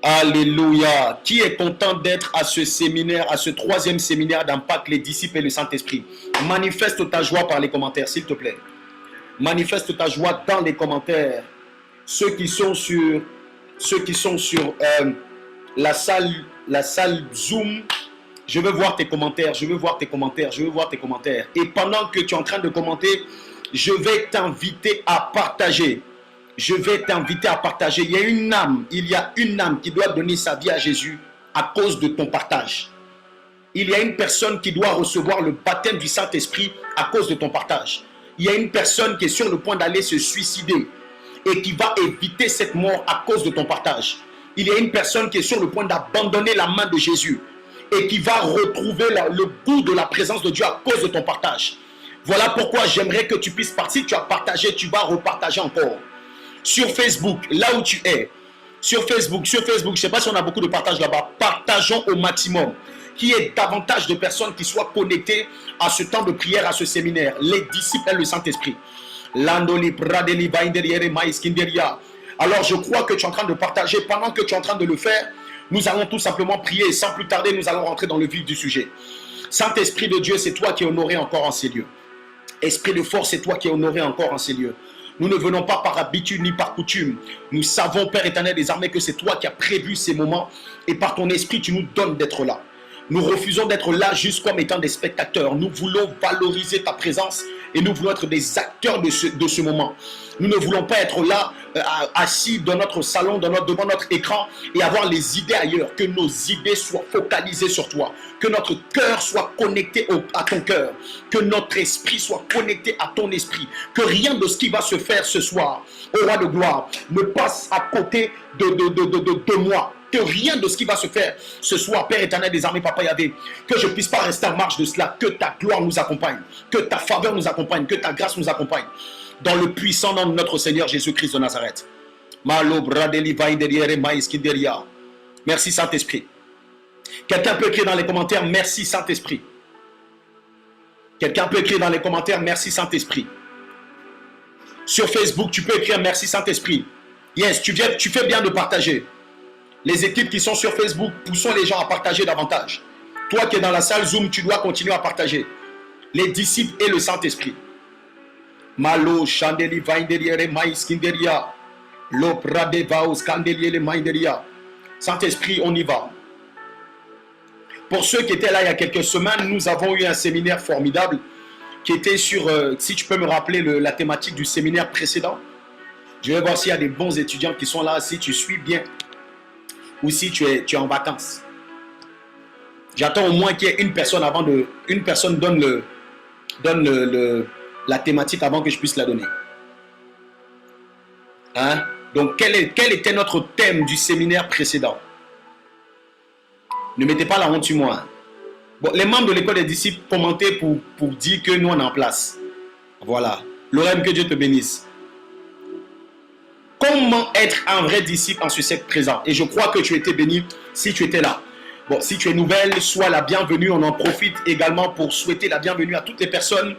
S6: Alléluia. Qui est content d'être à ce séminaire, à ce 3e séminaire d'impact, les disciples et le Saint-Esprit? Manifeste ta joie par les commentaires, s'il te plaît. Manifeste ta joie dans les commentaires. Ceux qui sont sur la salle Zoom, je veux voir tes commentaires, je veux voir tes commentaires, je veux voir tes commentaires. Et pendant que tu es en train de commenter, je vais t'inviter à partager. Je vais t'inviter à partager. Il y a une âme qui doit donner sa vie à Jésus à cause de ton partage. Il y a une personne qui doit recevoir le baptême du Saint-Esprit à cause de ton partage. Il y a une personne qui est sur le point d'aller se suicider et qui va éviter cette mort à cause de ton partage. Il y a une personne qui est sur le point d'abandonner la main de Jésus et qui va retrouver le goût de la présence de Dieu à cause de ton partage. Voilà pourquoi j'aimerais que tu puisses partir. Tu as partagé, tu vas repartager encore. Sur Facebook, là où tu es, sur Facebook, je ne sais pas si on a beaucoup de partage là-bas, partageons au maximum. Qu'il y ait davantage de personnes qui soient connectées à ce temps de prière, à ce séminaire. Les disciples et le Saint-Esprit. Alors je crois que tu es en train de partager. Pendant que tu es en train de le faire, nous allons tout simplement prier. Et sans plus tarder, nous allons rentrer dans le vif du sujet. Saint-Esprit de Dieu, c'est toi qui es honoré encore en ces lieux. Esprit de force, c'est toi qui es honoré encore en ces lieux. Nous ne venons pas par habitude ni par coutume. Nous savons, Père éternel des armées, que c'est toi qui as prévu ces moments. Et par ton esprit, tu nous donnes d'être là. Nous refusons d'être là juste comme étant des spectateurs. Nous voulons valoriser ta présence et nous voulons être des acteurs de ce moment. Nous ne voulons pas être là, assis dans notre salon, devant notre écran et avoir les idées ailleurs. Que nos idées soient focalisées sur toi. Que notre cœur soit connecté à ton cœur. Que notre esprit soit connecté à ton esprit. Que rien de ce qui va se faire ce soir, au roi de gloire, ne passe à côté de moi. Que rien de ce qui va se faire ce soir, Père éternel des armées, Papa Yahvé, que je ne puisse pas rester en marge de cela. Que ta gloire nous accompagne. Que ta faveur nous accompagne. Que ta grâce nous accompagne. Dans le puissant nom de notre Seigneur Jésus-Christ de Nazareth. Merci Saint-Esprit. Quelqu'un peut écrire dans les commentaires, merci Saint-Esprit. Quelqu'un peut écrire dans les commentaires, merci Saint-Esprit. Sur Facebook, tu peux écrire merci Saint-Esprit. Yes, tu fais bien de partager. Les équipes qui sont sur Facebook, poussons les gens à partager davantage. Toi qui es dans la salle Zoom, tu dois continuer à partager. Les disciples et le Saint-Esprit. Malo, Chandeli, Vaindeliere, Maïskinderia. Loprade, Vaus, Candeliere, Maïnderia. Saint-Esprit, on y va. Pour ceux qui étaient là il y a quelques semaines, nous avons eu un séminaire formidable qui était sur, si tu peux me rappeler la thématique du séminaire précédent. Je vais voir s'il y a des bons étudiants qui sont là, si tu suis bien ou si tu es en vacances. J'attends au moins qu'il y ait une personne une personne donne la thématique avant que je puisse la donner. Hein? Donc, quel était notre thème du séminaire précédent? Ne mettez pas la honte sur moi. Hein? Bon, les membres de l'école des disciples commentaient pour dire que nous, on est en place. Voilà. Lorraine, que Dieu te bénisse. Comment être un vrai disciple en ce siècle présent? Et je crois que tu étais béni si tu étais là. Bon, si tu es nouvelle, sois la bienvenue. On en profite également pour souhaiter la bienvenue à toutes les personnes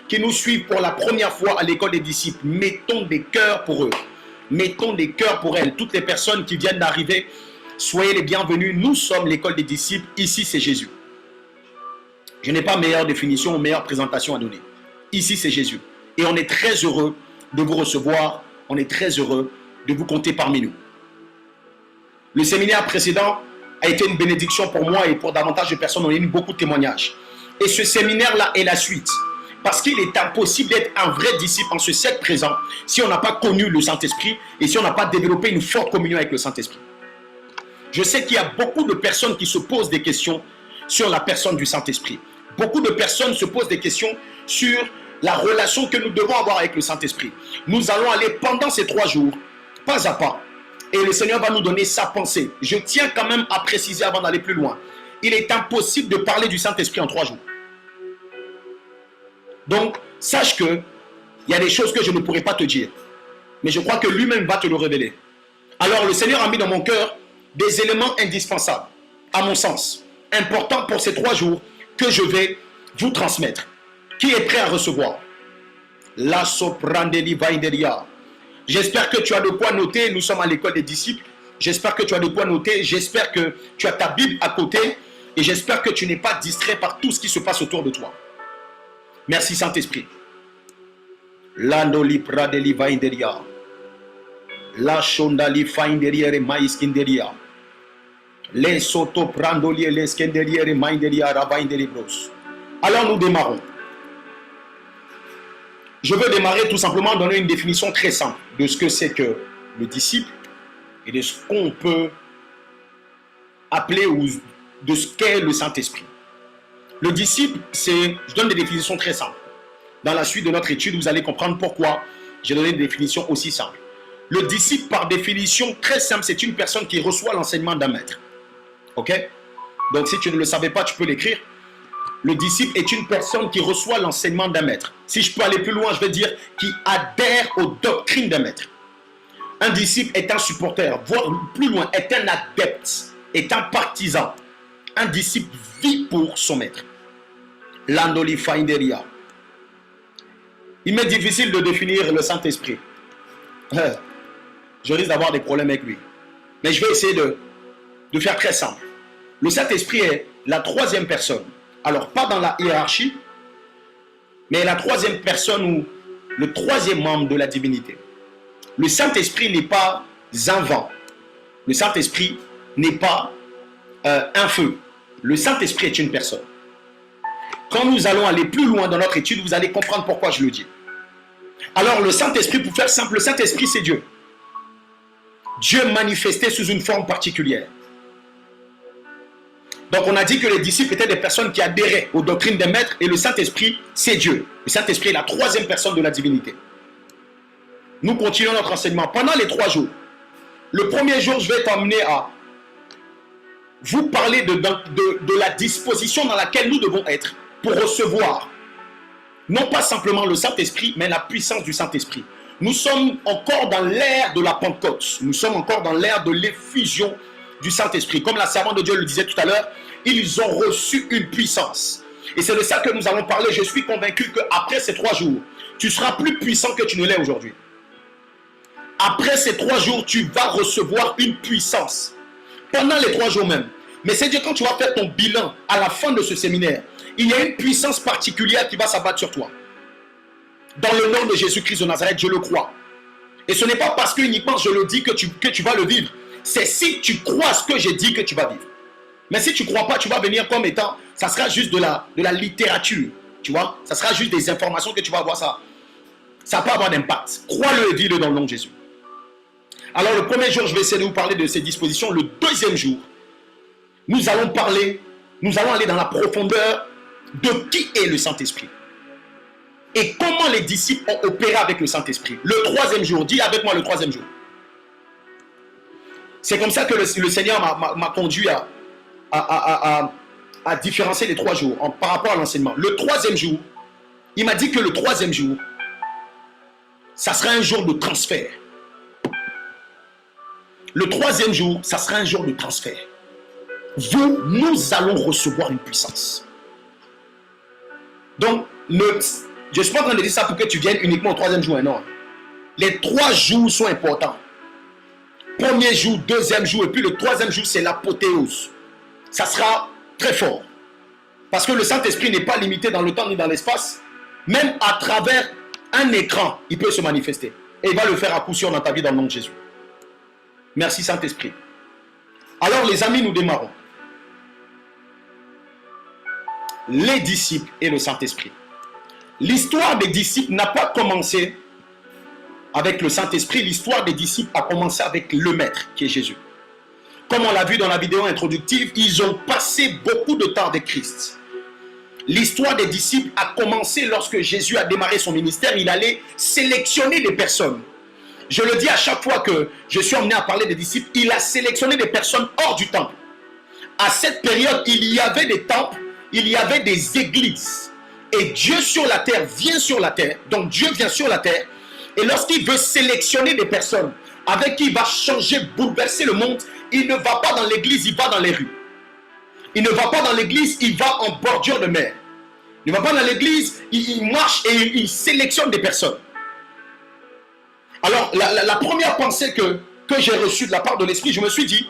S6: qui nous suivent pour la première fois à l'école des disciples. Mettons des cœurs pour eux. Mettons des cœurs pour elles. Toutes les personnes qui viennent d'arriver, soyez les bienvenus. Nous sommes l'école des disciples. Ici, c'est Jésus. Je n'ai pas meilleure définition ou meilleure présentation à donner. Ici, c'est Jésus. Et on est très heureux de vous recevoir. On est très heureux de vous compter parmi nous. Le séminaire précédent a été une bénédiction pour moi et pour davantage de personnes. On a eu beaucoup de témoignages. Et ce séminaire-là est la suite. Parce qu'il est impossible d'être un vrai disciple en ce siècle présent si on n'a pas connu le Saint-Esprit et si on n'a pas développé une forte communion avec le Saint-Esprit. Je sais qu'il y a beaucoup de personnes qui se posent des questions sur la personne du Saint-Esprit. Beaucoup de personnes se posent des questions sur la relation que nous devons avoir avec le Saint-Esprit. Nous allons aller pendant ces 3 jours, pas à pas, et le Seigneur va nous donner sa pensée. Je tiens quand même à préciser avant d'aller plus loin. Il est impossible de parler du Saint-Esprit en 3 jours. Donc, sache que il y a des choses que je ne pourrai pas te dire. Mais je crois que lui-même va te le révéler. Alors, le Seigneur a mis dans mon cœur des éléments indispensables, à mon sens, importants pour ces 3 jours que je vais vous transmettre. Qui est prêt à recevoir? La soprandeli vainderia. J'espère que tu as de quoi noter. Nous sommes à l'école des disciples. J'espère que tu as de quoi noter. J'espère que tu as ta Bible à côté. Et j'espère que tu n'es pas distrait par tout ce qui se passe autour de toi. Merci Saint-Esprit. Landoli pradeli vainderia. La shondali fainderiere maiskinderia. Les soto prandoli les skenderiere mainderia rabaindelibros. Alors nous démarrons. Je veux démarrer tout simplement en donner une définition très simple de ce que c'est que le disciple et de ce qu'on peut appeler ou de ce qu'est le Saint-Esprit. Le disciple, je donne des définitions très simples. Dans la suite de notre étude, vous allez comprendre pourquoi j'ai donné des définitions aussi simples. Le disciple, par définition très simple, c'est une personne qui reçoit l'enseignement d'un maître. Ok? Donc si tu ne le savais pas, tu peux l'écrire. Le disciple est une personne qui reçoit l'enseignement d'un maître. Si je peux aller plus loin, je vais dire qui adhère aux doctrines d'un maître. Un disciple est un supporter, voire plus loin, est un adepte, est un partisan. Un disciple vit pour son maître. Landoli fainderia. Il m'est difficile de définir le Saint-Esprit. Je risque d'avoir des problèmes avec lui. Mais je vais essayer de faire très simple. Le Saint-Esprit est la troisième personne. Alors, pas dans la hiérarchie, mais la troisième personne ou le troisième membre de la divinité. Le Saint-Esprit n'est pas un vent. Le Saint-Esprit n'est pas un feu. Le Saint-Esprit est une personne. Quand nous allons aller plus loin dans notre étude, vous allez comprendre pourquoi je le dis. Alors, le Saint-Esprit, pour faire simple, le Saint-Esprit, c'est Dieu. Dieu manifesté sous une forme particulière. Donc, on a dit que les disciples étaient des personnes qui adhéraient aux doctrines des maîtres et le Saint-Esprit, c'est Dieu. Le Saint-Esprit est la troisième personne de la divinité. Nous continuons notre enseignement. Pendant les 3 jours, le premier jour, je vais t'emmener à vous parler de la disposition dans laquelle nous devons être pour recevoir, non pas simplement le Saint-Esprit, mais la puissance du Saint-Esprit. Nous sommes encore dans l'ère de la Pentecôte. Nous sommes encore dans l'ère de l'effusion du Saint-Esprit. Comme la servante de Dieu le disait tout à l'heure, ils ont reçu une puissance. Et c'est de ça que nous allons parler. Je suis convaincu qu'après ces 3 jours, tu seras plus puissant que tu ne l'es aujourd'hui. Après ces 3 jours, tu vas recevoir une puissance. Pendant les 3 jours même. Mais c'est Dieu, quand tu vas faire ton bilan à la fin de ce séminaire, il y a une puissance particulière qui va s'abattre sur toi. Dans le nom de Jésus-Christ de Nazareth, je le crois. Et ce n'est pas parce que uniquement je le dis que tu vas le vivre. C'est si tu crois ce que j'ai dit que tu vas vivre. Mais si tu ne crois pas, tu vas venir comme étant, ça sera juste de la littérature. Tu vois, ça sera juste des informations que tu vas avoir. Ça peut avoir d'impact. Crois-le et vis-le dans le nom de Jésus. Alors le premier jour, je vais essayer de vous parler de ces dispositions. Le deuxième jour, nous allons aller dans la profondeur de qui est le Saint-Esprit. Et comment les disciples ont opéré avec le Saint-Esprit. Le troisième jour, dis avec moi le troisième jour. C'est comme ça que le Seigneur m'a conduit à différencier les 3 jours par rapport à l'enseignement. Le troisième jour, il m'a dit que le troisième jour, ça sera un jour de transfert. Le troisième jour, ça sera un jour de transfert. Nous allons recevoir une puissance. Donc, je ne suis pas en train de dire ça pour que tu viennes uniquement au troisième jour. Non. Les 3 jours sont importants. Premier jour, deuxième jour, et puis le troisième jour, c'est l'apothéose. Ça sera très fort. Parce que le Saint-Esprit n'est pas limité dans le temps ni dans l'espace. Même à travers un écran, il peut se manifester. Et il va le faire à coup sûr dans ta vie dans le nom de Jésus. Merci Saint-Esprit. Alors les amis, nous démarrons. Les disciples et le Saint-Esprit. L'histoire des disciples n'a pas commencé avec le Saint-Esprit. L'histoire des disciples a commencé avec le Maître, qui est Jésus. Comme on l'a vu dans la vidéo introductive, ils ont passé beaucoup de temps avec Christ. L'histoire des disciples a commencé lorsque Jésus a démarré son ministère. Il allait sélectionner des personnes. Je le dis à chaque fois que je suis emmené à parler des disciples, il a sélectionné des personnes hors du temple. À cette période, il y avait des temples, il y avait des églises. Et Dieu sur la terre vient sur la terre. Donc Dieu vient sur la terre. Et lorsqu'il veut sélectionner des personnes avec qui il va changer, bouleverser le monde, il ne va pas dans l'église, il va dans les rues. Il ne va pas dans l'église, il va en bordure de mer. Il ne va pas dans l'église, il marche et il sélectionne des personnes. Alors, la première pensée que que j'ai reçu de la part de l'Esprit, je me suis dit,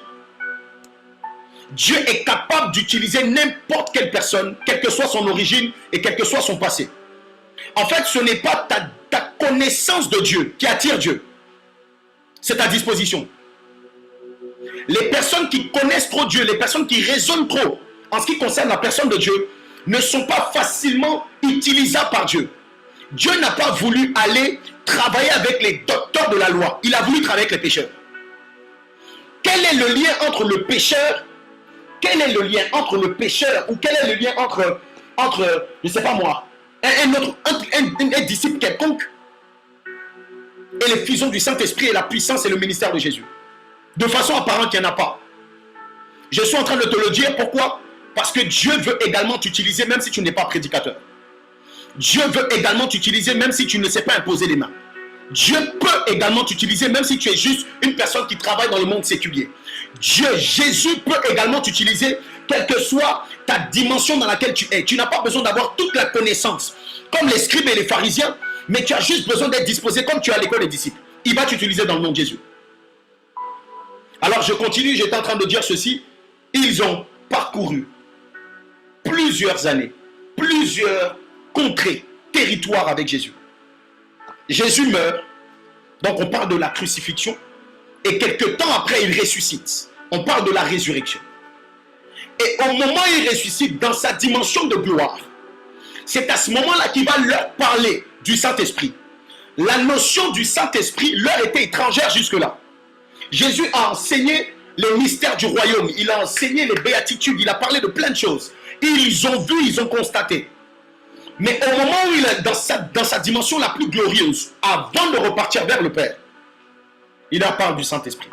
S6: Dieu est capable d'utiliser n'importe quelle personne, quelle que soit son origine et quel que soit son passé. En fait, ce n'est pas ta connaissance de Dieu qui attire Dieu. C'est ta disposition. Les personnes qui connaissent trop Dieu, les personnes qui raisonnent trop en ce qui concerne la personne de Dieu, ne sont pas facilement utilisables par Dieu. Dieu n'a pas voulu aller travailler avec les docteurs de la loi. Il a voulu travailler avec les pécheurs. Quel est le lien entre le pécheur? Quel est le lien entre le pécheur ou quel est le lien entre je ne sais pas moi, un disciple quelconque et l'effusion du Saint-Esprit et la puissance et le ministère de Jésus? De façon apparente, il n'y en a pas. Je suis en train de te le dire. Pourquoi? Parce que Dieu veut également t'utiliser même si tu n'es pas prédicateur. Dieu veut également t'utiliser même si tu ne sais pas imposer les mains. Dieu peut également t'utiliser même si tu es juste une personne qui travaille dans le monde séculier. Jésus peut également t'utiliser quelle que soit ta dimension dans laquelle tu es. Tu n'as pas besoin d'avoir toute la connaissance comme les scribes et les pharisiens, mais tu as juste besoin d'être disposé comme tu es à l'école des disciples. Il va t'utiliser dans le nom de Jésus. Alors je continue, j'étais en train de dire ceci. Ils ont parcouru plusieurs années, plusieurs contrées, territoires avec Jésus. Jésus meurt, donc on parle de la crucifixion, et quelques temps après il ressuscite. On parle de la résurrection. Et au moment où il ressuscite, dans sa dimension de gloire, c'est à ce moment-là qu'il va leur parler du Saint-Esprit. La notion du Saint-Esprit leur était étrangère jusque-là. Jésus a enseigné les mystères du royaume, il a enseigné les béatitudes, il a parlé de plein de choses. Ils ont vu, ils ont constaté. Mais au moment où il est dans sa dimension la plus glorieuse, avant de repartir vers le Père, il leur parle du Saint-Esprit.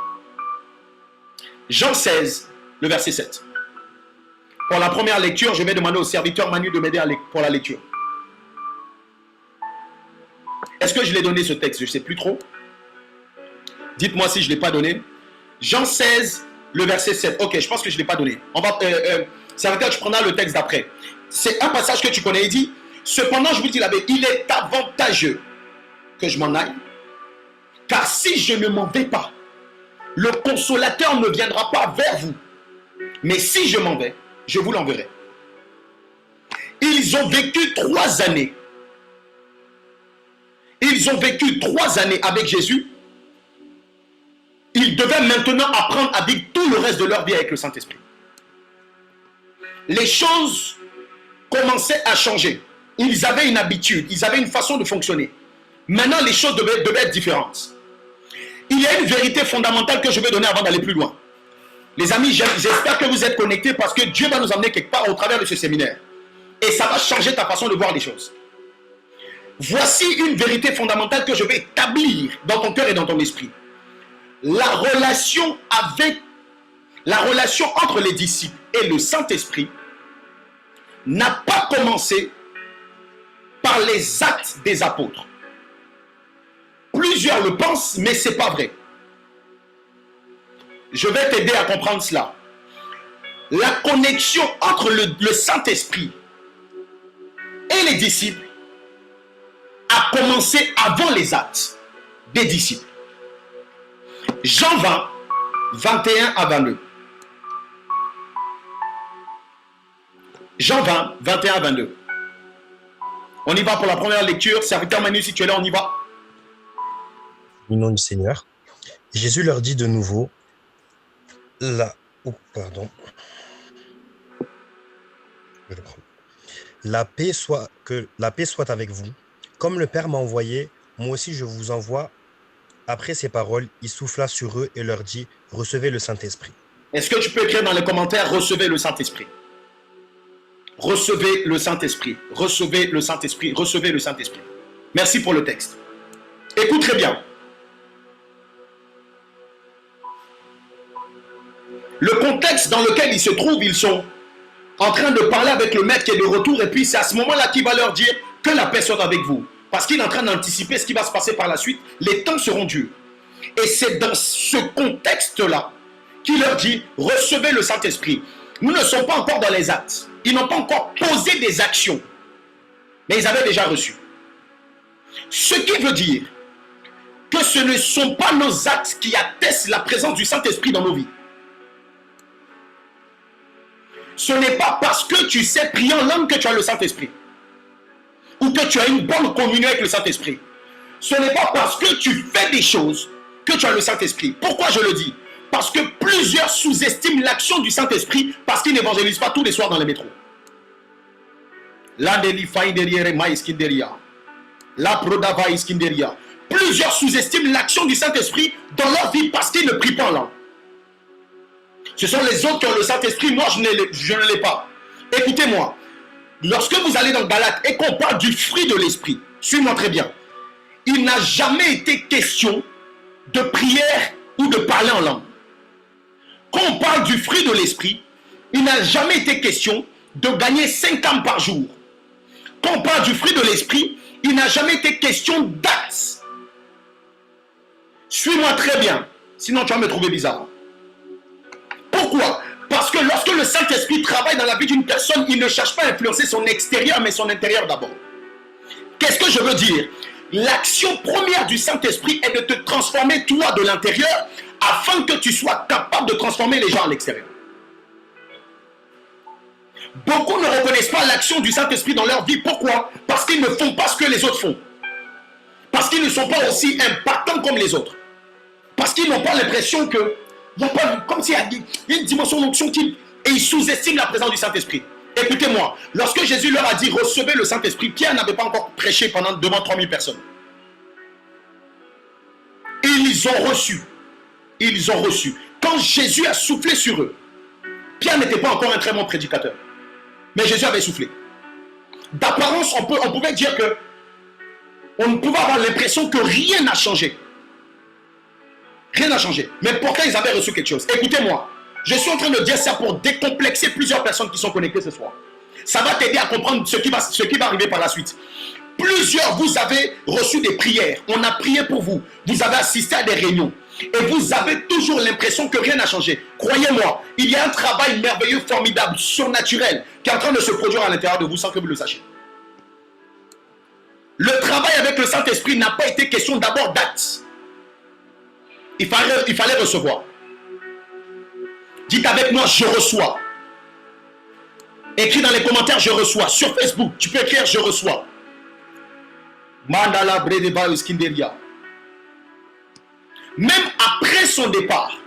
S6: Jean 16, le verset 7. Pour la première lecture, je vais demander au serviteur Manu de m'aider pour la lecture. Est-ce que je l'ai donné ce texte? Je ne sais plus trop. Dites-moi si je ne l'ai pas donné. Jean 16, le verset 7. Ok, je pense que je ne l'ai pas donné. Serviteur, tu prendras le texte d'après. C'est un passage que tu connais. Il dit, cependant, je vous dis la vérité, il est avantageux que je m'en aille. Car si je ne m'en vais pas, le consolateur ne viendra pas vers vous. Mais si je m'en vais, je vous l'enverrai. Ils ont vécu 3 années. Ils ont vécu 3 années avec Jésus. Ils devaient maintenant apprendre à vivre tout le reste de leur vie avec le Saint-Esprit. Les choses commençaient à changer. Ils avaient une habitude, ils avaient une façon de fonctionner. Maintenant, les choses devaient être différentes. Il y a une vérité fondamentale que je vais donner avant d'aller plus loin. Les amis, j'espère que vous êtes connectés parce que Dieu va nous emmener quelque part au travers de ce séminaire. Et ça va changer ta façon de voir les choses. Voici une vérité fondamentale que je vais établir dans ton cœur et dans ton esprit. La relation entre les disciples et le Saint-Esprit n'a pas commencé par les actes des apôtres. Plusieurs le pensent, mais ce n'est pas vrai. Je vais t'aider à comprendre cela. La connexion entre le Saint-Esprit et les disciples a commencé avant les actes des disciples. Jean 20, 21 à 22. Jean 20, 21 à 22. On y va pour la première lecture. Serviteur Manu, si tu es là, on y va.
S7: Au nom du Seigneur. Jésus leur dit de nouveau, La paix soit avec vous. Comme le Père m'a envoyé, moi aussi je vous envoie. Après ces paroles, il souffla sur eux et leur dit, recevez le Saint-Esprit.
S6: Est-ce que tu peux écrire dans les commentaires, recevez le Saint-Esprit? Recevez le Saint-Esprit. Recevez le Saint-Esprit. Recevez le Saint-Esprit. Merci pour le texte. Écoute très bien. Le contexte dans lequel ils se trouvent, ils sont en train de parler avec le maître qui est de retour et puis c'est à ce moment-là qu'il va leur dire que la paix soit avec vous. Parce qu'il est en train d'anticiper ce qui va se passer par la suite. Les temps seront durs. Et c'est dans ce contexte-là qu'il leur dit, recevez le Saint-Esprit. Nous ne sommes pas encore dans les actes. Ils n'ont pas encore posé des actions. Mais ils avaient déjà reçu. Ce qui veut dire que ce ne sont pas nos actes qui attestent la présence du Saint-Esprit dans nos vies. Ce n'est pas parce que tu sais prier en langue que tu as le Saint-Esprit. Ou que tu as une bonne communion avec le Saint-Esprit. Ce n'est pas parce que tu fais des choses que tu as le Saint-Esprit. Pourquoi je le dis? Parce que plusieurs sous-estiment l'action du Saint-Esprit parce qu'ils n'évangélisent pas tous les soirs dans les métros. La prodava iskinderia. Plusieurs sous-estiment l'action du Saint-Esprit dans leur vie parce qu'ils ne prient pas en langue. Ce sont les autres qui ont le Saint-Esprit, moi je ne l'ai pas. Écoutez-moi, lorsque vous allez dans Galates et qu'on parle du fruit de l'Esprit, suivez-moi très bien, il n'a jamais été question de prière ou de parler en langue. Quand on parle du fruit de l'Esprit, il n'a jamais été question de gagner 5 âmes par jour. Quand on parle du fruit de l'Esprit, il n'a jamais été question d'actes. Suis-moi très bien, sinon tu vas me trouver bizarre. Pourquoi? Parce que lorsque le Saint-Esprit travaille dans la vie d'une personne, il ne cherche pas à influencer son extérieur, mais son intérieur d'abord. Qu'est-ce que je veux dire? L'action première du Saint-Esprit est de te transformer toi de l'intérieur afin que tu sois capable de transformer les gens à l'extérieur. Beaucoup ne reconnaissent pas l'action du Saint-Esprit dans leur vie. Pourquoi? Parce qu'ils ne font pas ce que les autres font. Parce qu'ils ne sont pas aussi impactants comme les autres. Parce qu'ils n'ont pas l'impression que il y a pas, comme s'il y a une dimension d'onction et ils sous-estiment la présence du Saint-Esprit. Écoutez-moi, lorsque Jésus leur a dit recevez le Saint-Esprit, Pierre n'avait pas encore prêché devant 3000 personnes. Ils ont reçu. Ils ont reçu. Quand Jésus a soufflé sur eux, Pierre n'était pas encore un très bon prédicateur. Mais Jésus avait soufflé. D'apparence, on pouvait dire que on pouvait avoir l'impression que rien n'a changé. Rien n'a changé. Mais pourtant, ils avaient reçu quelque chose. Écoutez-moi, je suis en train de dire ça pour décomplexer plusieurs personnes qui sont connectées ce soir. Ça va t'aider à comprendre ce qui va arriver par la suite. Plusieurs, vous avez reçu des prières. On a prié pour vous. Vous avez assisté à des réunions. Et vous avez toujours l'impression que rien n'a changé. Croyez-moi, il y a un travail merveilleux, formidable, surnaturel qui est en train de se produire à l'intérieur de vous sans que vous le sachiez. Le travail avec le Saint-Esprit n'a pas été question d'abord d'actes. Il fallait recevoir. Dites avec moi, je reçois. Écris dans les commentaires, je reçois. Sur Facebook, tu peux écrire, je reçois. Mandala Bredeba Uskinderia. Même après son départ,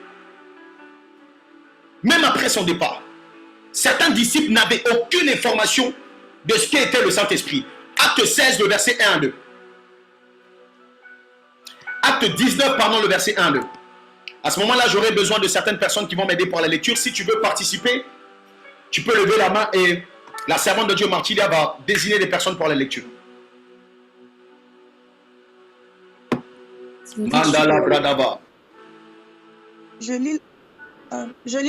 S6: certains disciples n'avaient aucune information de ce qu'était le Saint-Esprit. Acte 16, le verset 1 à 2. Acte 19, pardon, le verset 1 à 2. À ce moment-là, j'aurai besoin de certaines personnes qui vont m'aider pour la lecture. Si tu veux participer, tu peux lever la main et la servante de Dieu, Martilia, va désigner des personnes pour la lecture. Mandala Bradava.
S8: Je lis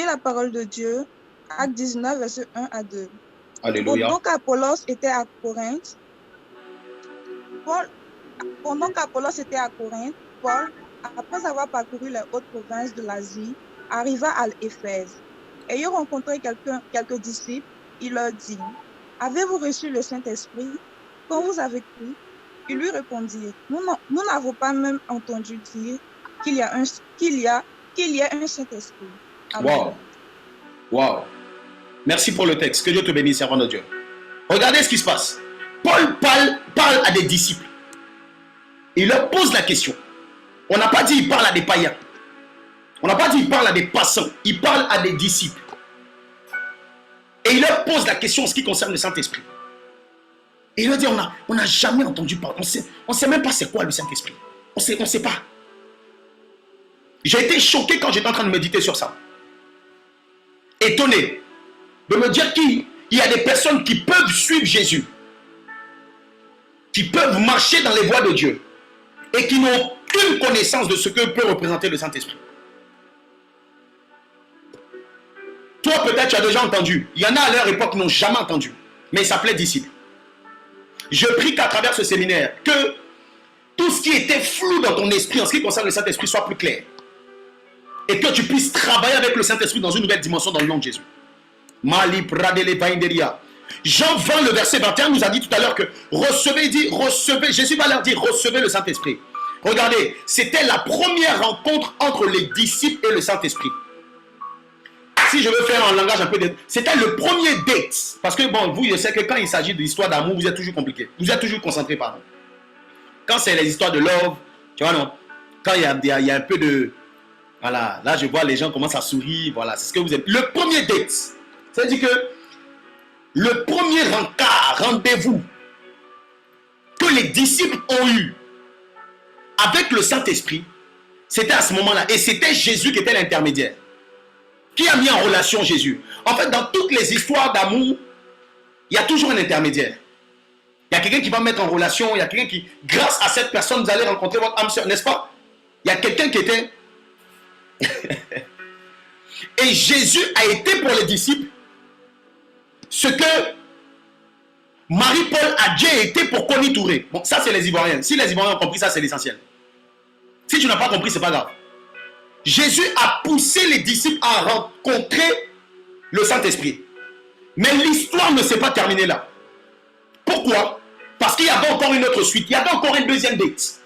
S8: la parole de Dieu, Acte 19, verset 1 à 2.
S6: Alléluia.
S8: Pendant qu'Apollos était à Corinthe, Paul, après avoir parcouru les hautes provinces de l'Asie, arriva à Éphèse. Ayant rencontré quelques disciples, il leur dit, « Avez-vous reçu le Saint-Esprit quand vous avez cru ?» Ils lui répondirent, « Nous n'avons pas même entendu dire qu'il y a un Saint-Esprit. »
S6: Wow. Merci pour le texte. Que Dieu te bénisse, servant de Dieu. Regardez ce qui se passe. Paul parle à des disciples. Il leur pose la question. On n'a pas dit il parle à des païens. On n'a pas dit il parle à des passants. Il parle à des disciples. Et il leur pose la question en ce qui concerne le Saint-Esprit. Et il leur dit, on n'a jamais entendu parler. On ne sait même pas c'est quoi le Saint-Esprit. On ne sait pas. J'ai été choqué quand j'étais en train de méditer sur ça. Étonné de me dire qu'il y a des personnes qui peuvent suivre Jésus, qui peuvent marcher dans les voies de Dieu et qui n'ont aucune connaissance de ce que peut représenter le Saint-Esprit. Toi, peut-être, tu as déjà entendu. Il y en a à leur époque qui n'ont jamais entendu. Mais il s'appelait disciple. Je prie qu'à travers ce séminaire, que tout ce qui était flou dans ton esprit en ce qui concerne le Saint-Esprit soit plus clair. Et que tu puisses travailler avec le Saint-Esprit dans une nouvelle dimension dans le nom de Jésus. Jean 20, le verset 21 nous a dit tout à l'heure que recevez, Jésus va leur dire recevez le Saint-Esprit. Regardez, c'était la première rencontre entre les disciples et le Saint-Esprit. Si je veux faire un langage un peu... C'était le premier date. Parce que, bon, vous, je sais que quand il s'agit d'histoires d'amour, vous êtes toujours compliqué. Vous êtes toujours concentré, pardon. Quand c'est les histoires de love, tu vois, non? Quand il y a un peu de... Voilà, là, je vois les gens commencent à sourire. Voilà, c'est ce que vous aimez. Le premier date, c'est-à-dire que le premier rendez-vous que les disciples ont eu avec le Saint-Esprit, c'était à ce moment-là. Et c'était Jésus qui était l'intermédiaire. Qui a mis en relation Jésus? En fait, dans toutes les histoires d'amour, il y a toujours un intermédiaire. Il y a quelqu'un qui va mettre en relation, il y a quelqu'un qui, grâce à cette personne, vous allez rencontrer votre âme sœur, n'est-ce pas? Il y a quelqu'un qui était... Et Jésus a été pour les disciples ce que Marie-Paul a déjà été pour Connie Touré. Bon, ça c'est les Ivoiriens. Si les Ivoiriens ont compris, ça c'est l'essentiel. Si tu n'as pas compris, c'est pas grave. Jésus a poussé les disciples à rencontrer le Saint-Esprit. Mais l'histoire ne s'est pas terminée là. Pourquoi? Parce qu'il y avait encore une autre suite. Il y avait encore une deuxième date.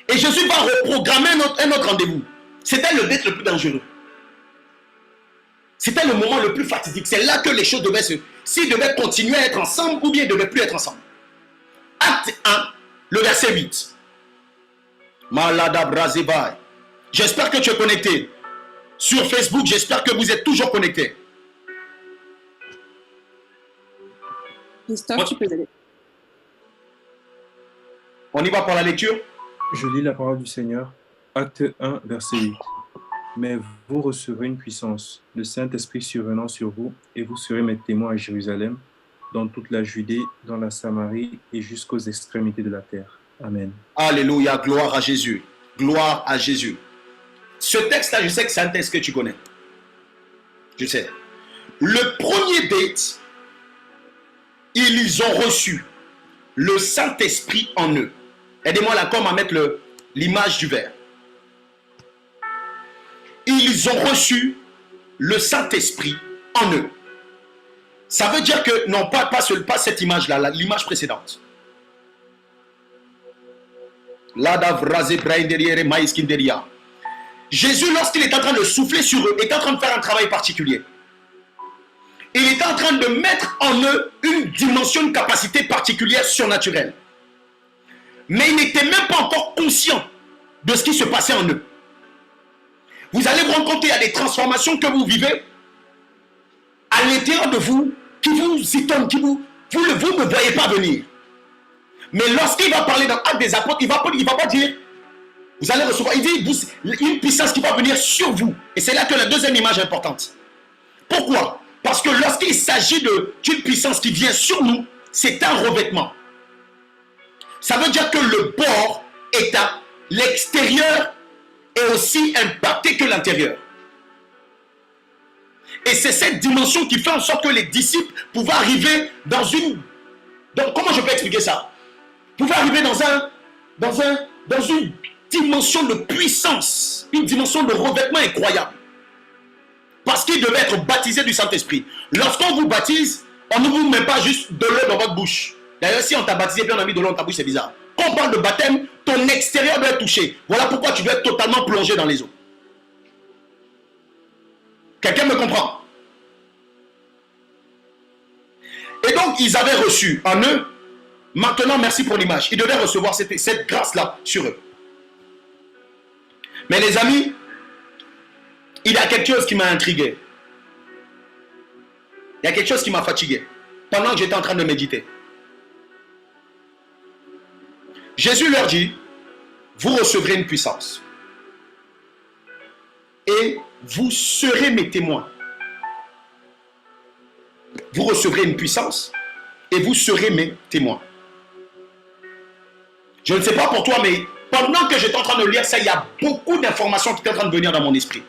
S6: Et Jésus va reprogrammer un autre rendez-vous. C'était le date le plus dangereux. C'était le moment le plus fatidique. C'est là que les choses devaient s'ils devaient continuer à être ensemble ou bien ils ne devaient plus être ensemble. Acte 1, le verset 8. Malada Brazebai. J'espère que tu es connecté. Sur Facebook, j'espère que vous êtes toujours connecté.
S9: Christophe, tu peux y aller.
S6: On y va pour la lecture?
S10: Je lis la parole du Seigneur. Acte 1, verset 8. Mais vous recevrez une puissance, le Saint-Esprit survenant sur vous, et vous serez mes témoins à Jérusalem, dans toute la Judée, dans la Samarie et jusqu'aux extrémités de la terre. Amen.
S6: Alléluia, gloire à Jésus. Gloire à Jésus. Ce texte-là, je sais que c'est un texte que tu connais. Je sais. Le premier date, ils ont reçu le Saint-Esprit en eux. Aidez-moi là, comme à mettre l'image du verre. Ils ont reçu le Saint-Esprit en eux. Ça veut dire que, non, pas cette image-là, l'image précédente. Jésus, lorsqu'il est en train de souffler sur eux, est en train de faire un travail particulier. Il est en train de mettre en eux une dimension, une capacité particulière surnaturelle. Mais ils n'étaient même pas encore conscients de ce qui se passait en eux. Vous allez vous rendre compte qu'il y a des transformations que vous vivez à l'intérieur de vous qui vous étonnent, vous ne voyez pas venir. Mais lorsqu'il va parler dans Actes des Apôtres, il va pas dire, vous allez recevoir, il dit une puissance qui va venir sur vous. Et c'est là que la deuxième image est importante. Pourquoi? Parce que lorsqu'il s'agit d'une puissance qui vient sur nous, c'est un revêtement. Ça veut dire que le bord est à l'extérieur est aussi impacté que l'intérieur. Et c'est cette dimension qui fait en sorte que les disciples pouvaient arriver dans une... comment je peux expliquer ça? Pouvaient arriver dans une dimension de puissance, une dimension de revêtement incroyable. Parce qu'ils devaient être baptisés du Saint-Esprit. Lorsqu'on vous baptise, on ne vous met pas juste de l'eau dans votre bouche. D'ailleurs, si on t'a baptisé et on a mis de l'eau dans ta bouche, c'est bizarre. Quand on parle de baptême, ton extérieur doit être touché. Voilà pourquoi tu dois être totalement plongé dans les eaux. Quelqu'un me comprend? Et donc, ils avaient reçu en eux. Maintenant, merci pour l'image. Ils devaient recevoir cette grâce-là sur eux. Mais les amis, il y a quelque chose qui m'a intrigué. Il y a quelque chose qui m'a fatigué. Pendant que j'étais en train de méditer. Jésus leur dit, vous recevrez une puissance. Et vous serez mes témoins. Vous recevrez une puissance et vous serez mes témoins. Je ne sais pas pour toi, mais pendant que j'étais en train de lire ça, il y a beaucoup d'informations qui étaient en train de venir dans mon esprit.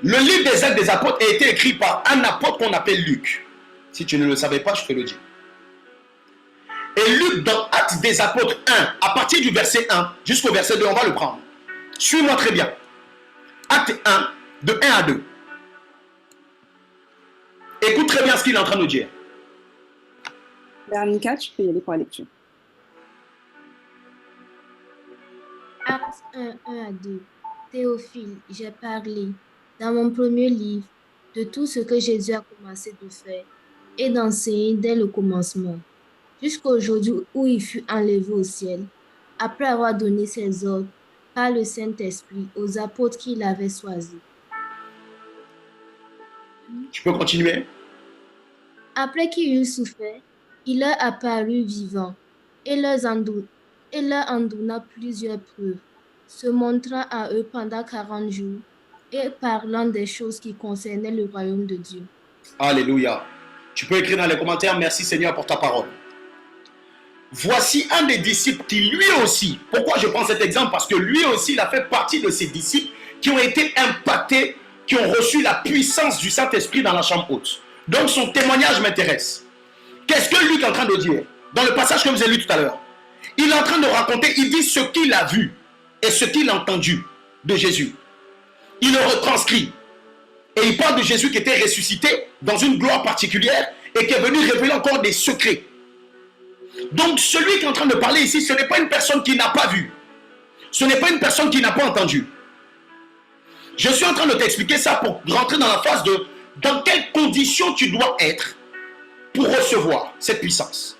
S6: Le livre des Actes des Apôtres a été écrit par un apôtre qu'on appelle Luc. Si tu ne le savais pas, je te le dis. Et Luc, dans Actes des Apôtres 1, à partir du verset 1 jusqu'au verset 2, on va le prendre. Suis-moi très bien. Acte 1, de 1 à 2. Écoute très bien ce qu'il est en train de dire.
S9: Bernica, tu peux y aller pour la lecture.
S4: Acte 1, 1 à 2. Théophile, j'ai parlé dans mon premier livre de tout ce que Jésus a commencé de faire et d'enseigner dès le commencement, jusqu'au jour où il fut enlevé au ciel, après avoir donné ses ordres par le Saint-Esprit aux apôtres qu'il avait choisis.
S6: Tu peux continuer?
S4: Après qu'il eut souffert, il leur apparut vivant et leur en donna plusieurs preuves, se montrant à eux pendant 40 jours et parlant des choses qui concernaient le royaume de Dieu.
S6: Alléluia. Tu peux écrire dans les commentaires, merci Seigneur pour ta parole. Voici un des disciples qui lui aussi, pourquoi je prends cet exemple? Parce que lui aussi, il a fait partie de ces disciples qui ont été impactés, qui ont reçu la puissance du Saint-Esprit dans la chambre haute. Donc son témoignage m'intéresse. Qu'est-ce que Luc est en train de dire? Dans le passage que vous avez lu tout à l'heure, il est en train de raconter, il dit ce qu'il a vu et ce qu'il a entendu de Jésus. Il le retranscrit. Et il parle de Jésus qui était ressuscité dans une gloire particulière et qui est venu révéler encore des secrets. Donc celui qui est en train de parler ici, ce n'est pas une personne qui n'a pas vu. Ce n'est pas une personne qui n'a pas entendu. Je suis en train de t'expliquer ça pour rentrer dans la phase de dans quelles conditions tu dois être pour recevoir cette puissance.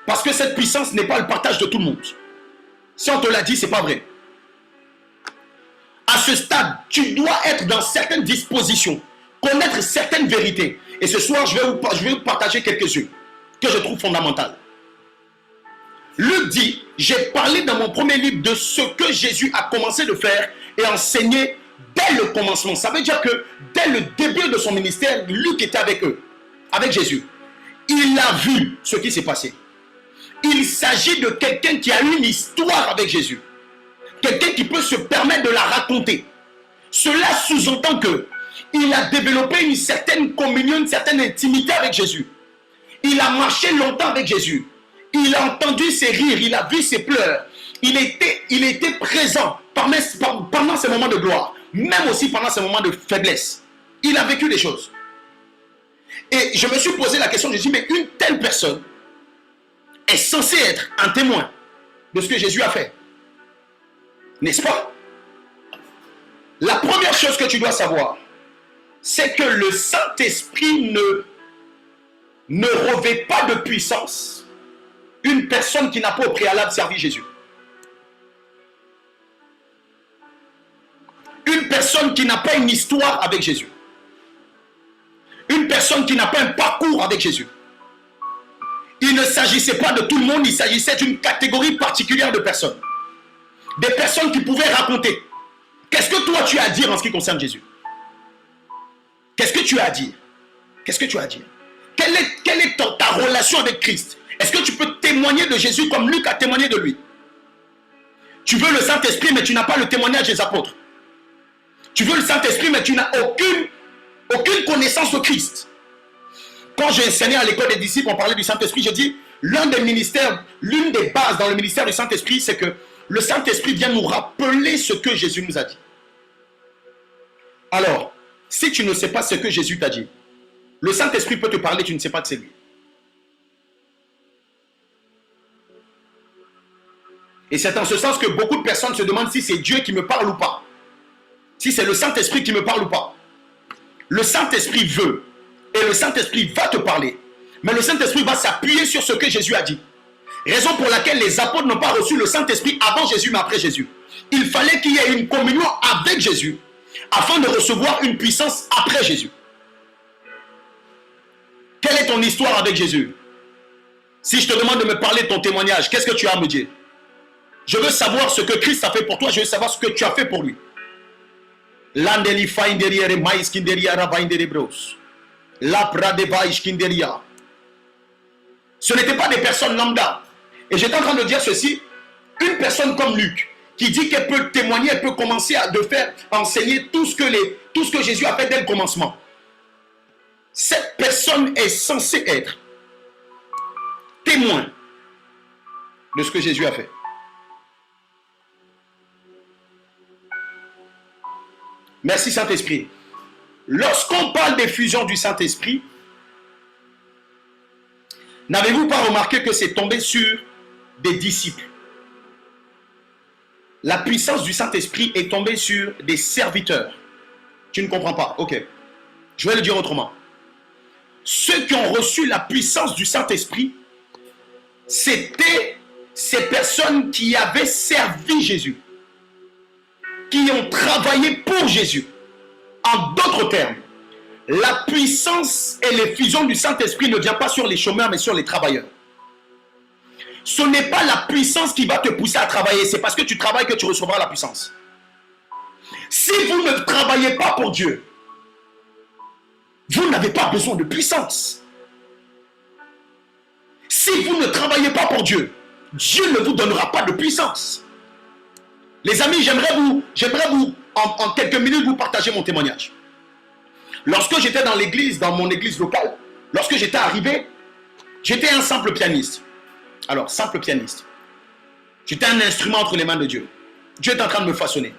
S6: Parce que cette puissance n'est pas le partage de tout le monde. Si on te l'a dit, ce n'est pas vrai. À ce stade, tu dois être dans certaines dispositions, connaître certaines vérités. Et ce soir, je vais vous partager quelques-unes que je trouve fondamentales. Luc dit, j'ai parlé dans mon premier livre de ce que Jésus a commencé de faire et enseigné dès le commencement. Ça veut dire que dès le début de son ministère, Luc était avec eux, avec Jésus. Il a vu ce qui s'est passé. Il s'agit de quelqu'un qui a une histoire avec Jésus. Quelqu'un qui peut se permettre de la raconter. Cela sous-entend que il a développé une certaine communion, une certaine intimité avec Jésus. Il a marché longtemps avec Jésus. Il a entendu ses rires, il a vu ses pleurs. Il était présent pendant ces moments de gloire, même aussi pendant ces moments de faiblesse. Il a vécu des choses. Et je me suis posé la question, je me suis dit, mais une telle personne est censée être un témoin de ce que Jésus a fait. N'est-ce pas? La première chose que tu dois savoir, c'est que le Saint-Esprit ne revêt pas de puissance une personne qui n'a pas au préalable servi Jésus. Une personne qui n'a pas une histoire avec Jésus. Une personne qui n'a pas un parcours avec Jésus. Il ne s'agissait pas de tout le monde, il s'agissait d'une catégorie particulière de personnes. Des personnes qui pouvaient raconter. Qu'est-ce que toi tu as à dire en ce qui concerne Jésus? Qu'est-ce que tu as à dire? Qu'est-ce que tu as à dire? Quelle est ta relation avec Christ? Est-ce que tu peux témoigner de Jésus comme Luc a témoigné de lui? Tu veux le Saint-Esprit, mais tu n'as pas le témoignage des apôtres. Tu veux le Saint-Esprit, mais tu n'as aucune connaissance de Christ. Quand j'ai enseigné à l'école des disciples, on parlait du Saint-Esprit, j'ai dit, l'une des bases dans le ministère du Saint-Esprit, c'est que le Saint-Esprit vient nous rappeler ce que Jésus nous a dit. Alors, si tu ne sais pas ce que Jésus t'a dit, le Saint-Esprit peut te parler, tu ne sais pas que c'est lui. Et c'est en ce sens que beaucoup de personnes se demandent si c'est Dieu qui me parle ou pas. Si c'est le Saint-Esprit qui me parle ou pas. Le Saint-Esprit veut et le Saint-Esprit va te parler. Mais le Saint-Esprit va s'appuyer sur ce que Jésus a dit. Raison pour laquelle les apôtres n'ont pas reçu le Saint-Esprit avant Jésus mais après Jésus. Il fallait qu'il y ait une communion avec Jésus afin de recevoir une puissance après Jésus. Quelle est ton histoire avec Jésus? Si je te demande de me parler de ton témoignage, qu'est-ce que tu as à me dire? Je veux savoir ce que Christ a fait pour toi, je veux savoir ce que tu as fait pour lui. Ce n'était pas des personnes lambda. Et j'étais en train de dire ceci, une personne comme Luc, qui dit qu'elle peut témoigner, elle peut commencer à enseigner tout ce que Jésus a fait dès le commencement. Cette personne est censée être témoin de ce que Jésus a fait. Merci Saint-Esprit. Lorsqu'on parle d'effusion du Saint-Esprit, n'avez-vous pas remarqué que c'est tombé sur des disciples? la puissance du Saint-Esprit est tombée sur des serviteurs. Tu ne comprends pas? Ok. Je vais le dire autrement. Ceux qui ont reçu la puissance du Saint-Esprit, c'était ces personnes qui avaient servi Jésus, qui ont travaillé pour Jésus. En d'autres termes, la puissance et l'effusion du Saint-Esprit ne vient pas sur les chômeurs, mais sur les travailleurs. Ce n'est pas la puissance qui va te pousser à travailler, c'est parce que tu travailles que tu recevras la puissance. Si vous ne travaillez pas pour Dieu, vous n'avez pas besoin de puissance. Si vous ne travaillez pas pour Dieu, Dieu ne vous donnera pas de puissance. Les amis, j'aimerais vous en quelques minutes, vous partager mon témoignage. Lorsque j'étais dans l'église, dans mon église locale, lorsque j'étais arrivé, j'étais un simple pianiste. Alors, simple pianiste. J'étais un instrument entre les mains de Dieu. Dieu est en train de me façonner.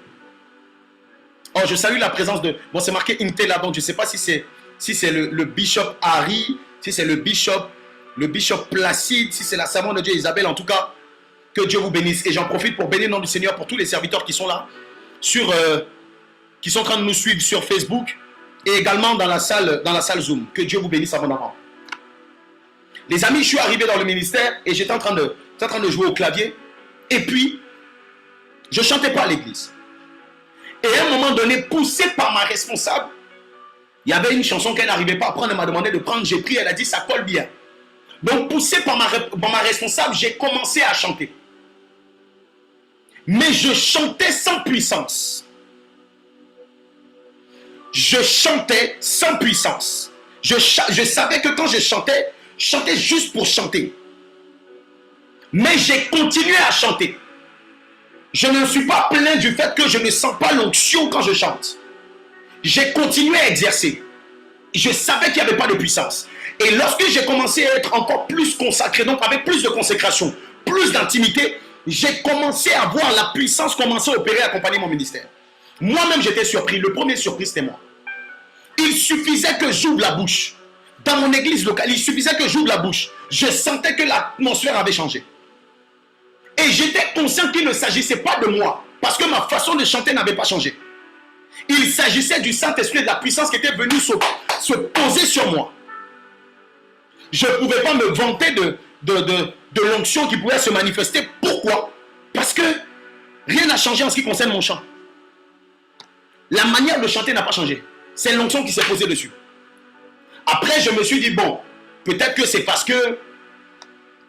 S6: Oh, je salue la présence de... Bon, c'est marqué Inte là, donc je ne sais pas si c'est le bishop Harry, si c'est le bishop Placide, si c'est la servante de Dieu Isabelle. En tout cas, que Dieu vous bénisse. Et j'en profite pour bénir le nom du Seigneur pour tous les serviteurs qui sont là, qui sont en train de nous suivre sur Facebook et également dans la salle Zoom. Que Dieu vous bénisse abondamment. Les amis, je suis arrivé dans le ministère et j'étais en train de jouer au clavier. Et puis, je ne chantais pas à l'église. Et à un moment donné, poussé par ma responsable, il y avait une chanson qu'elle n'arrivait pas à prendre. Elle m'a demandé de prendre, j'ai pris, elle a dit ça colle bien. Donc, poussé par ma responsable, j'ai commencé à chanter. Mais je chantais sans puissance. Je chantais sans puissance. Je savais que quand je chantais juste pour chanter. Mais j'ai continué à chanter. Je ne me suis pas plaint du fait que je ne sens pas l'onction quand je chante. J'ai continué à exercer. Je savais qu'il n'y avait pas de puissance. Et lorsque j'ai commencé à être encore plus consacré, donc avec plus de consécration, plus d'intimité, j'ai commencé à voir la puissance commencer à opérer, à accompagner mon ministère. Moi-même, j'étais surpris. Le premier surpris, c'était moi. Il suffisait que j'ouvre la bouche. Dans mon église locale, il suffisait que j'ouvre la bouche. Je sentais que l'atmosphère avait changé. Et j'étais conscient qu'il ne s'agissait pas de moi. Parce que ma façon de chanter n'avait pas changé. Il s'agissait du Saint-Esprit et de la puissance qui était venue se poser sur moi. Je ne pouvais pas me vanter de l'onction qui pouvait se manifester. Pourquoi? Parce que rien n'a changé en ce qui concerne mon chant. La manière de chanter n'a pas changé. C'est l'onction qui s'est posée dessus. Après, je me suis dit, bon, peut-être que c'est parce que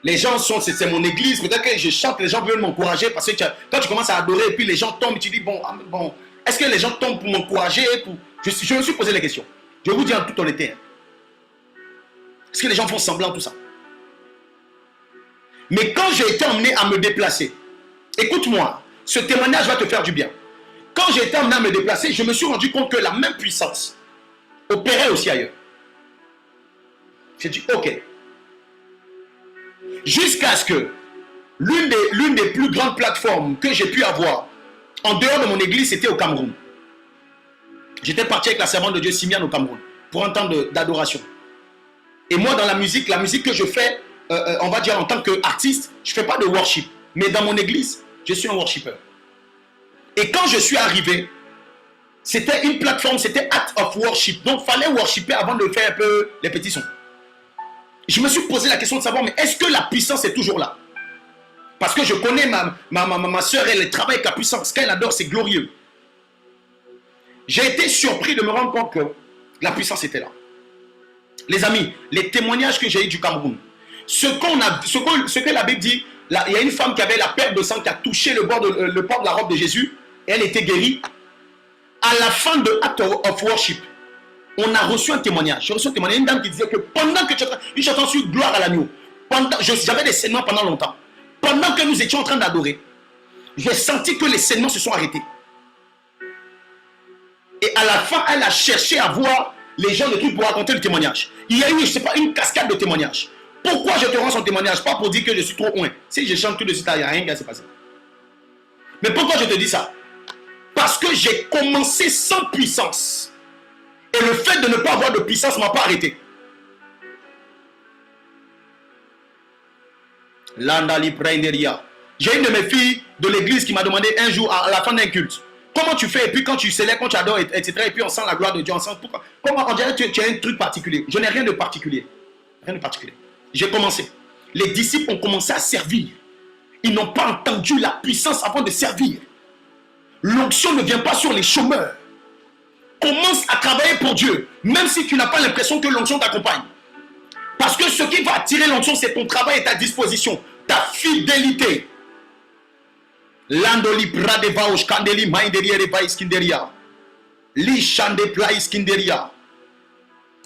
S6: les gens sont, c'est mon église, peut-être que je chante, les gens veulent m'encourager, parce que quand tu commences à adorer, et puis les gens tombent, et tu dis, bon, est-ce que les gens tombent pour m'encourager? Je me suis posé la question. Je vais vous dire en toute honnêteté. Est-ce que les gens font semblant tout ça? Mais quand j'ai été emmené à me déplacer, écoute-moi, ce témoignage va te faire du bien. Quand j'ai été emmené à me déplacer, je me suis rendu compte que la même puissance opérait aussi ailleurs. J'ai dit, ok. Jusqu'à ce que l'une des plus grandes plateformes que j'ai pu avoir en dehors de mon église, c'était au Cameroun. J'étais parti avec la servante de Dieu Simiane au Cameroun pour un temps d'adoration. Et moi, dans la musique que je fais, on va dire en tant qu'artiste, je ne fais pas de worship. Mais dans mon église, je suis un worshipper. Et quand je suis arrivé, c'était une plateforme, c'était Act of Worship. Donc, il fallait worshipper avant de faire un peu les petits sons. Je me suis posé la question de savoir, mais est-ce que la puissance est toujours là? Parce que je connais ma soeur, elle travaille avec la puissance. Quand elle adore, c'est glorieux. J'ai été surpris de me rendre compte que la puissance était là. Les amis, les témoignages que j'ai eu du Cameroun, ce que la Bible dit, là, il y a une femme qui avait la perte de sang qui a touché le port de la robe de Jésus, et elle était guérie. À la fin de Act of Worship, on a reçu un témoignage. J'ai reçu un témoignage, une dame qui disait que pendant que une chanson sur gloire à l'agneau, j'avais des saignements pendant longtemps. Pendant que nous étions en train d'adorer, j'ai senti que les saignements se sont arrêtés. Et à la fin, elle a cherché à voir les gens de trucs pour raconter le témoignage. Il y a eu, je ne sais pas, une cascade de témoignages. Pourquoi je te rends son témoignage? Pas pour dire que je suis trop loin. Si je chante tout de suite, il n'y a rien qui va se passer. Mais pourquoi je te dis ça? Parce que j'ai commencé sans puissance. Et le fait de ne pas avoir de puissance ne m'a pas arrêté. L'andali prenderia. J'ai une de mes filles de l'église qui m'a demandé un jour, à la fin d'un culte, comment tu fais, et puis quand tu célèbres, quand tu adores, etc., et puis on sent la gloire de Dieu, on sent pourquoi. Comment on dirait que tu as un truc particulier. Je n'ai rien de particulier. Rien de particulier. J'ai commencé. Les disciples ont commencé à servir. Ils n'ont pas entendu la puissance avant de servir. L'onction ne vient pas sur les chômeurs. Commence à travailler pour Dieu, même si tu n'as pas l'impression que l'onction t'accompagne. Parce que ce qui va attirer l'onction, c'est ton travail et ta disposition, ta fidélité. Landoli pradeva oshkandeli mainderiere baiskinderia. Li shande plaiskinderia.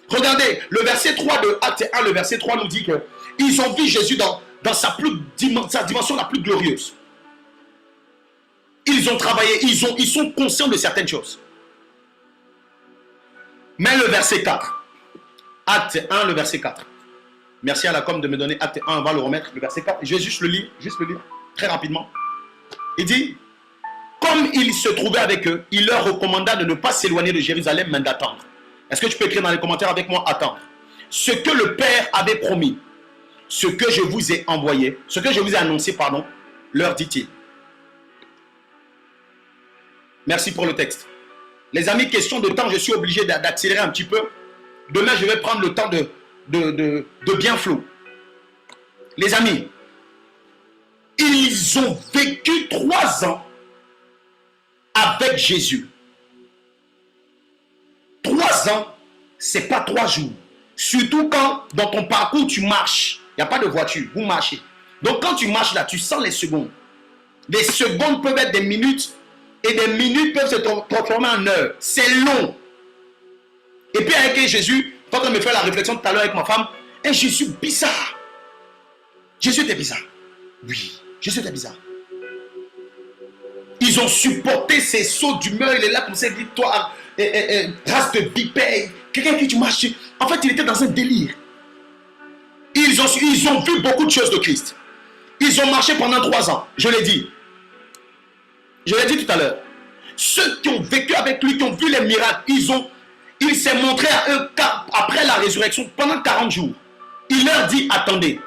S6: Regardez, le verset 3 de Acte 1, le verset 3 nous dit que ils ont vu Jésus dans sa dimension la plus glorieuse. Ils ont travaillé, ils sont conscients de certaines choses. Mais le verset 4, Acte 1, le verset 4. Merci à la com de me donner Acte 1, on va le remettre, le verset 4. Je vais juste le lire, très rapidement. Il dit, comme il se trouvait avec eux, il leur recommanda de ne pas s'éloigner de Jérusalem, mais d'attendre. Est-ce que tu peux écrire dans les commentaires avec moi, attendre? Ce que le Père avait promis, ce que je vous ai envoyé, ce que je vous ai annoncé, pardon, leur dit-il. Merci pour le texte. Les amis, question de temps, je suis obligé d'accélérer un petit peu. Demain, je vais prendre le temps de bien flot. Les amis, ils ont vécu 3 ans avec Jésus. 3 ans, c'est pas 3 jours. Surtout quand dans ton parcours tu marches. Il n'y a pas de voiture, vous marchez. Donc quand tu marches là, tu sens les secondes. Les secondes peuvent être des minutes et des minutes peuvent se transformer en heures. C'est long. Et puis avec Jésus, quand on me fait la réflexion tout à l'heure avec ma femme, et Jésus bizarre. Jésus était bizarre. Oui, Jésus était bizarre. Ils ont supporté ces sauts d'humeur. Il est là comme ça, il dit, toi, race de bipède, quelqu'un qui tu marches. En fait, il était dans un délire. Ils ont vu beaucoup de choses de Christ. Ils ont marché pendant 3 ans. Je l'ai dit. Je l'ai dit tout à l'heure. Ceux qui ont vécu avec lui, qui ont vu les miracles, il s'est montré à eux après la résurrection pendant 40 jours. Il leur dit, attendez.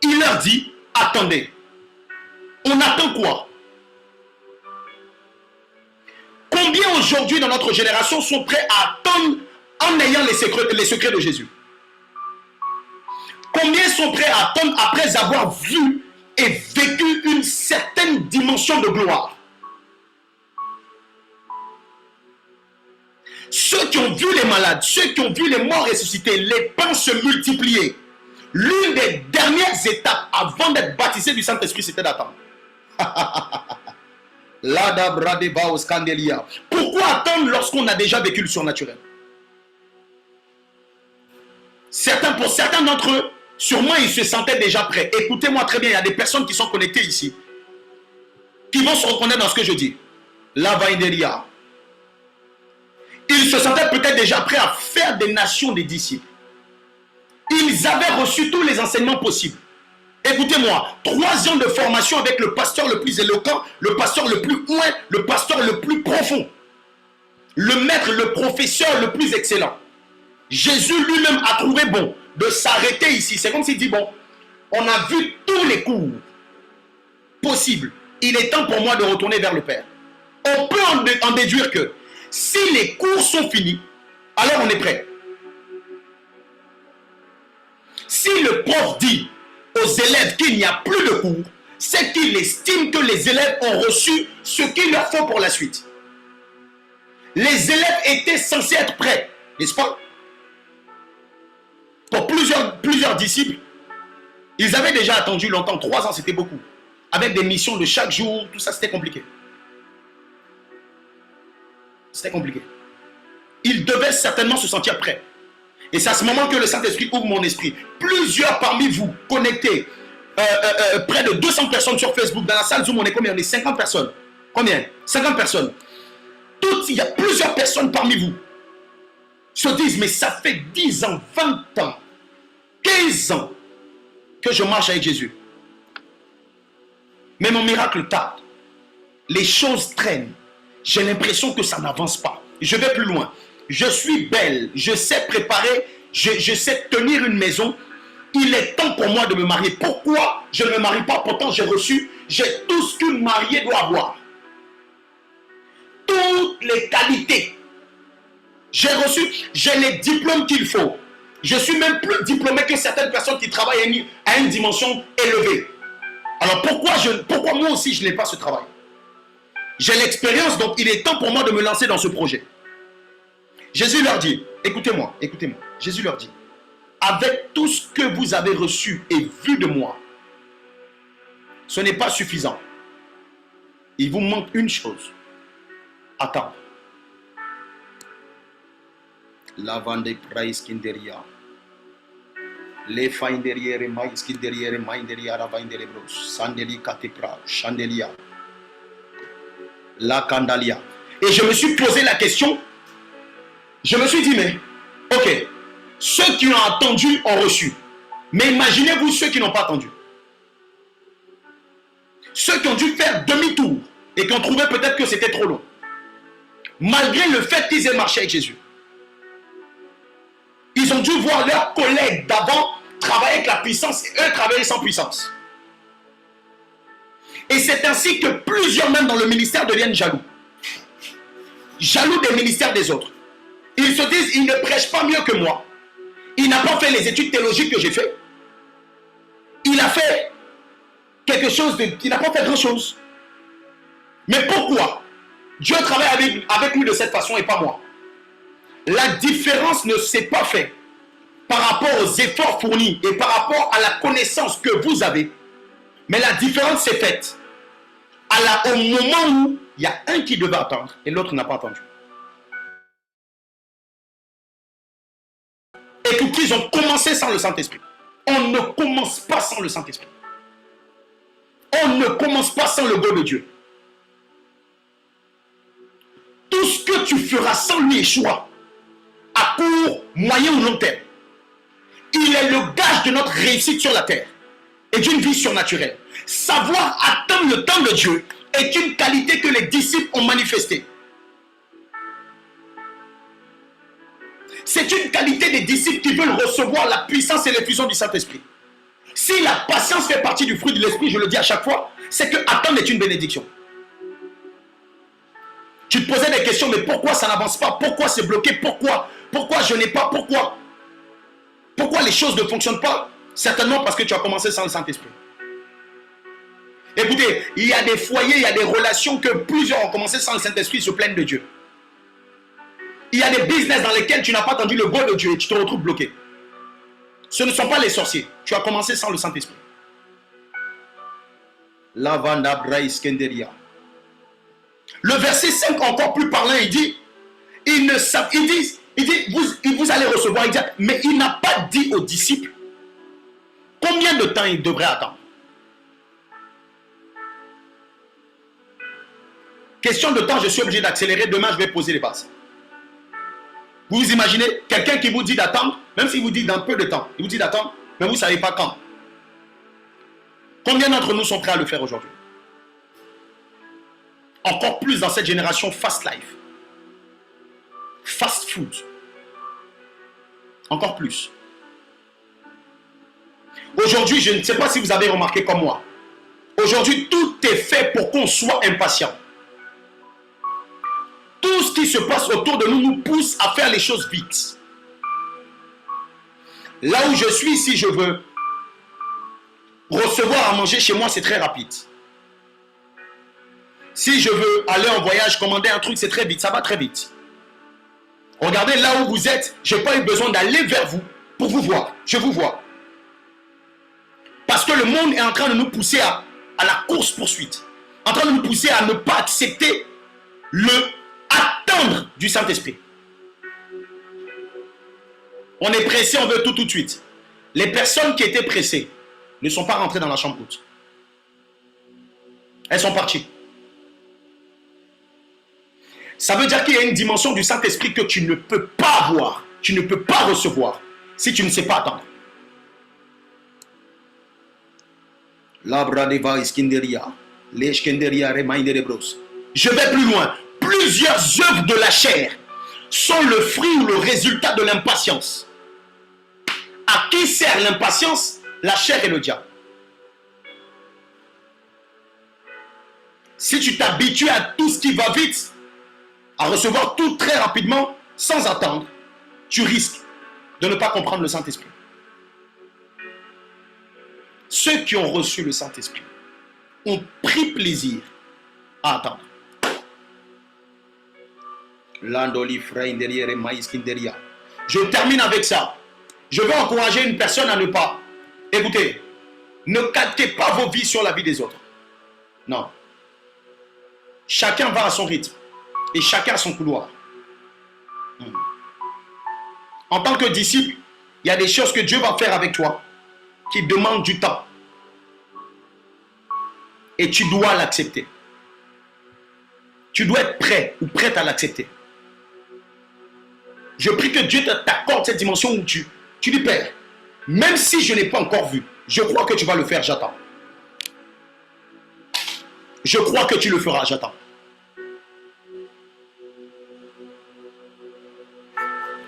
S6: Il leur dit, attendez. On attend quoi? Combien aujourd'hui dans notre génération sont prêts à attendre en ayant les secrets de Jésus? Combien sont prêts à attendre après avoir vu et vécu une certaine dimension de gloire? Ceux qui ont vu les malades, ceux qui ont vu les morts ressuscités, les pains se multiplier. L'une des dernières étapes avant d'être baptisé du Saint-Esprit, c'était d'attendre. Pourquoi attendre lorsqu'on a déjà vécu le surnaturel? Pour certains d'entre eux, sûrement ils se sentaient déjà prêts. Écoutez-moi très bien, il y a des personnes qui sont connectées ici, qui vont se reconnaître dans ce que je dis. Ils se sentaient peut-être déjà prêts à faire des nations des disciples. Ils avaient reçu tous les enseignements possibles. Écoutez-moi, 3 ans de formation avec le pasteur le plus éloquent, le pasteur le plus loin, le pasteur le plus profond, le maître, le professeur le plus excellent. Jésus lui-même a trouvé bon de s'arrêter ici. C'est comme s'il dit, bon, on a vu tous les cours possibles. Il est temps pour moi de retourner vers le Père. On peut en déduire que si les cours sont finis, alors on est prêt. Si le prof dit aux élèves qu'il n'y a plus de cours, c'est qu'il estime que les élèves ont reçu ce qu'il leur faut pour la suite. Les élèves étaient censés être prêts, n'est-ce pas? Pour plusieurs disciples, ils avaient déjà attendu longtemps, 3 ans c'était beaucoup. Avec des missions de chaque jour, tout ça c'était compliqué. C'était compliqué. Ils devaient certainement se sentir prêts. Et c'est à ce moment que le Saint-Esprit ouvre mon esprit. Plusieurs parmi vous connectés, près de 200 personnes sur Facebook. Dans la salle Zoom, on est combien? On est 50 personnes. Combien? 50 personnes. Il y a plusieurs personnes parmi vous se disent, mais ça fait 10 ans, 20 ans, 15 ans que je marche avec Jésus. Mais mon miracle tarde. Les choses traînent. J'ai l'impression que ça n'avance pas. Je vais plus loin. Je suis belle, je sais préparer, je sais tenir une maison, il est temps pour moi de me marier. Pourquoi je ne me marie pas? Pourtant j'ai tout ce qu'une mariée doit avoir. Toutes les qualités. J'ai les diplômes qu'il faut. Je suis même plus diplômé que certaines personnes qui travaillent à une dimension élevée. Alors pourquoi moi aussi je n'ai pas ce travail? J'ai l'expérience, donc il est temps pour moi de me lancer dans ce projet. Jésus leur dit, écoutez-moi, Jésus leur dit, avec tout ce que vous avez reçu et vu de moi, ce n'est pas suffisant. Il vous manque une chose. Attends. Lavande praise kinderia. Les fainderiere mais kinderiere mainderia ravindere bros. Sandeli katepra. Chandelia. La candalia. Et je me suis posé la question. Je me suis dit, mais, ok, ceux qui ont attendu ont reçu. Mais imaginez-vous ceux qui n'ont pas attendu. Ceux qui ont dû faire demi-tour et qui ont trouvé peut-être que c'était trop long. Malgré le fait qu'ils aient marché avec Jésus. Ils ont dû voir leurs collègues d'avant travailler avec la puissance et eux travailler sans puissance. Et c'est ainsi que plusieurs même dans le ministère deviennent jaloux. Jaloux des ministères des autres. Ils se disent, il ne prêche pas mieux que moi. Il n'a pas fait les études théologiques que j'ai fait. Il a fait quelque chose il n'a pas fait grand chose. Mais pourquoi Dieu travaille avec lui de cette façon et pas moi? La différence ne s'est pas faite par rapport aux efforts fournis et par rapport à la connaissance que vous avez. Mais la différence s'est faite au moment où il y a un qui devait attendre et l'autre n'a pas attendu. Et qu'ils ont commencé sans le Saint-Esprit. On ne commence pas sans le Saint-Esprit. On ne commence pas sans le go de Dieu. Tout ce que tu feras sans lui échouera. À court, moyen ou long terme. Il est le gage de notre réussite sur la terre et d'une vie surnaturelle. Savoir attendre le temps de Dieu est une qualité que les disciples ont manifestée. C'est une qualité des disciples qui veulent recevoir la puissance et l'effusion du Saint-Esprit. Si la patience fait partie du fruit de l'Esprit, je le dis à chaque fois, c'est que attendre est une bénédiction. Tu te posais des questions, mais pourquoi ça n'avance pas? Pourquoi c'est bloqué? Pourquoi je n'ai pas? Pourquoi les choses ne fonctionnent pas? Certainement parce que tu as commencé sans le Saint-Esprit. Écoutez, il y a des foyers, il y a des relations que plusieurs ont commencé sans le Saint-Esprit, ils se plaignent de Dieu. Il y a des business dans lesquels tu n'as pas entendu le go de Dieu et tu te retrouves bloqué. Ce ne sont pas les sorciers. Tu as commencé sans le Saint-Esprit. Lavanda Braïs Kenderia. Le verset 5 encore plus parlant, il dit, vous allez recevoir, il dit, mais il n'a pas dit aux disciples combien de temps ils devraient attendre. Question de temps, je suis obligé d'accélérer, demain je vais poser les bases. Vous vous imaginez quelqu'un qui vous dit d'attendre, même s'il vous dit dans peu de temps, il vous dit d'attendre, mais vous ne savez pas quand. Combien d'entre nous sont prêts à le faire aujourd'hui? Encore plus dans cette génération fast life. Fast food. Encore plus. Aujourd'hui, je ne sais pas si vous avez remarqué comme moi. Aujourd'hui, tout est fait pour qu'on soit impatient. Tout ce qui se passe autour de nous nous pousse à faire les choses vite. Là où je suis, si je veux recevoir à manger chez moi, c'est très rapide. Si je veux aller en voyage, commander un truc, c'est très vite, ça va très vite. Regardez là où vous êtes, je n'ai pas eu besoin d'aller vers vous pour vous voir. Je vous vois. Parce que le monde est en train de nous pousser à la course-poursuite. En train de nous pousser à ne pas accepter attendre du Saint-Esprit. On est pressé, on veut tout de suite. Les personnes qui étaient pressées ne sont pas rentrées dans la chambre haute. Elles sont parties. Ça veut dire qu'il y a une dimension du Saint-Esprit que tu ne peux pas avoir, tu ne peux pas recevoir si tu ne sais pas attendre. Je vais plus loin. Plusieurs œuvres de la chair sont le fruit ou le résultat de l'impatience. À qui sert l'impatience? La chair et le diable. Si tu t'habitues à tout ce qui va vite, à recevoir tout très rapidement, sans attendre, tu risques de ne pas comprendre le Saint-Esprit. Ceux qui ont reçu le Saint-Esprit ont pris plaisir à attendre. Je termine avec ça. Je veux encourager une personne à ne pas. Écoutez, ne calquez pas vos vies sur la vie des autres. Non. Chacun va à son rythme et chacun à son couloir. En tant que disciple, il y a des choses que Dieu va faire avec toi qui demandent du temps. Et tu dois l'accepter. Tu dois être prêt ou prête à l'accepter. Je prie que Dieu t'accorde cette dimension où tu dis, Père, même si je n'ai pas encore vu, je crois que tu vas le faire, j'attends. Je crois que tu le feras, j'attends.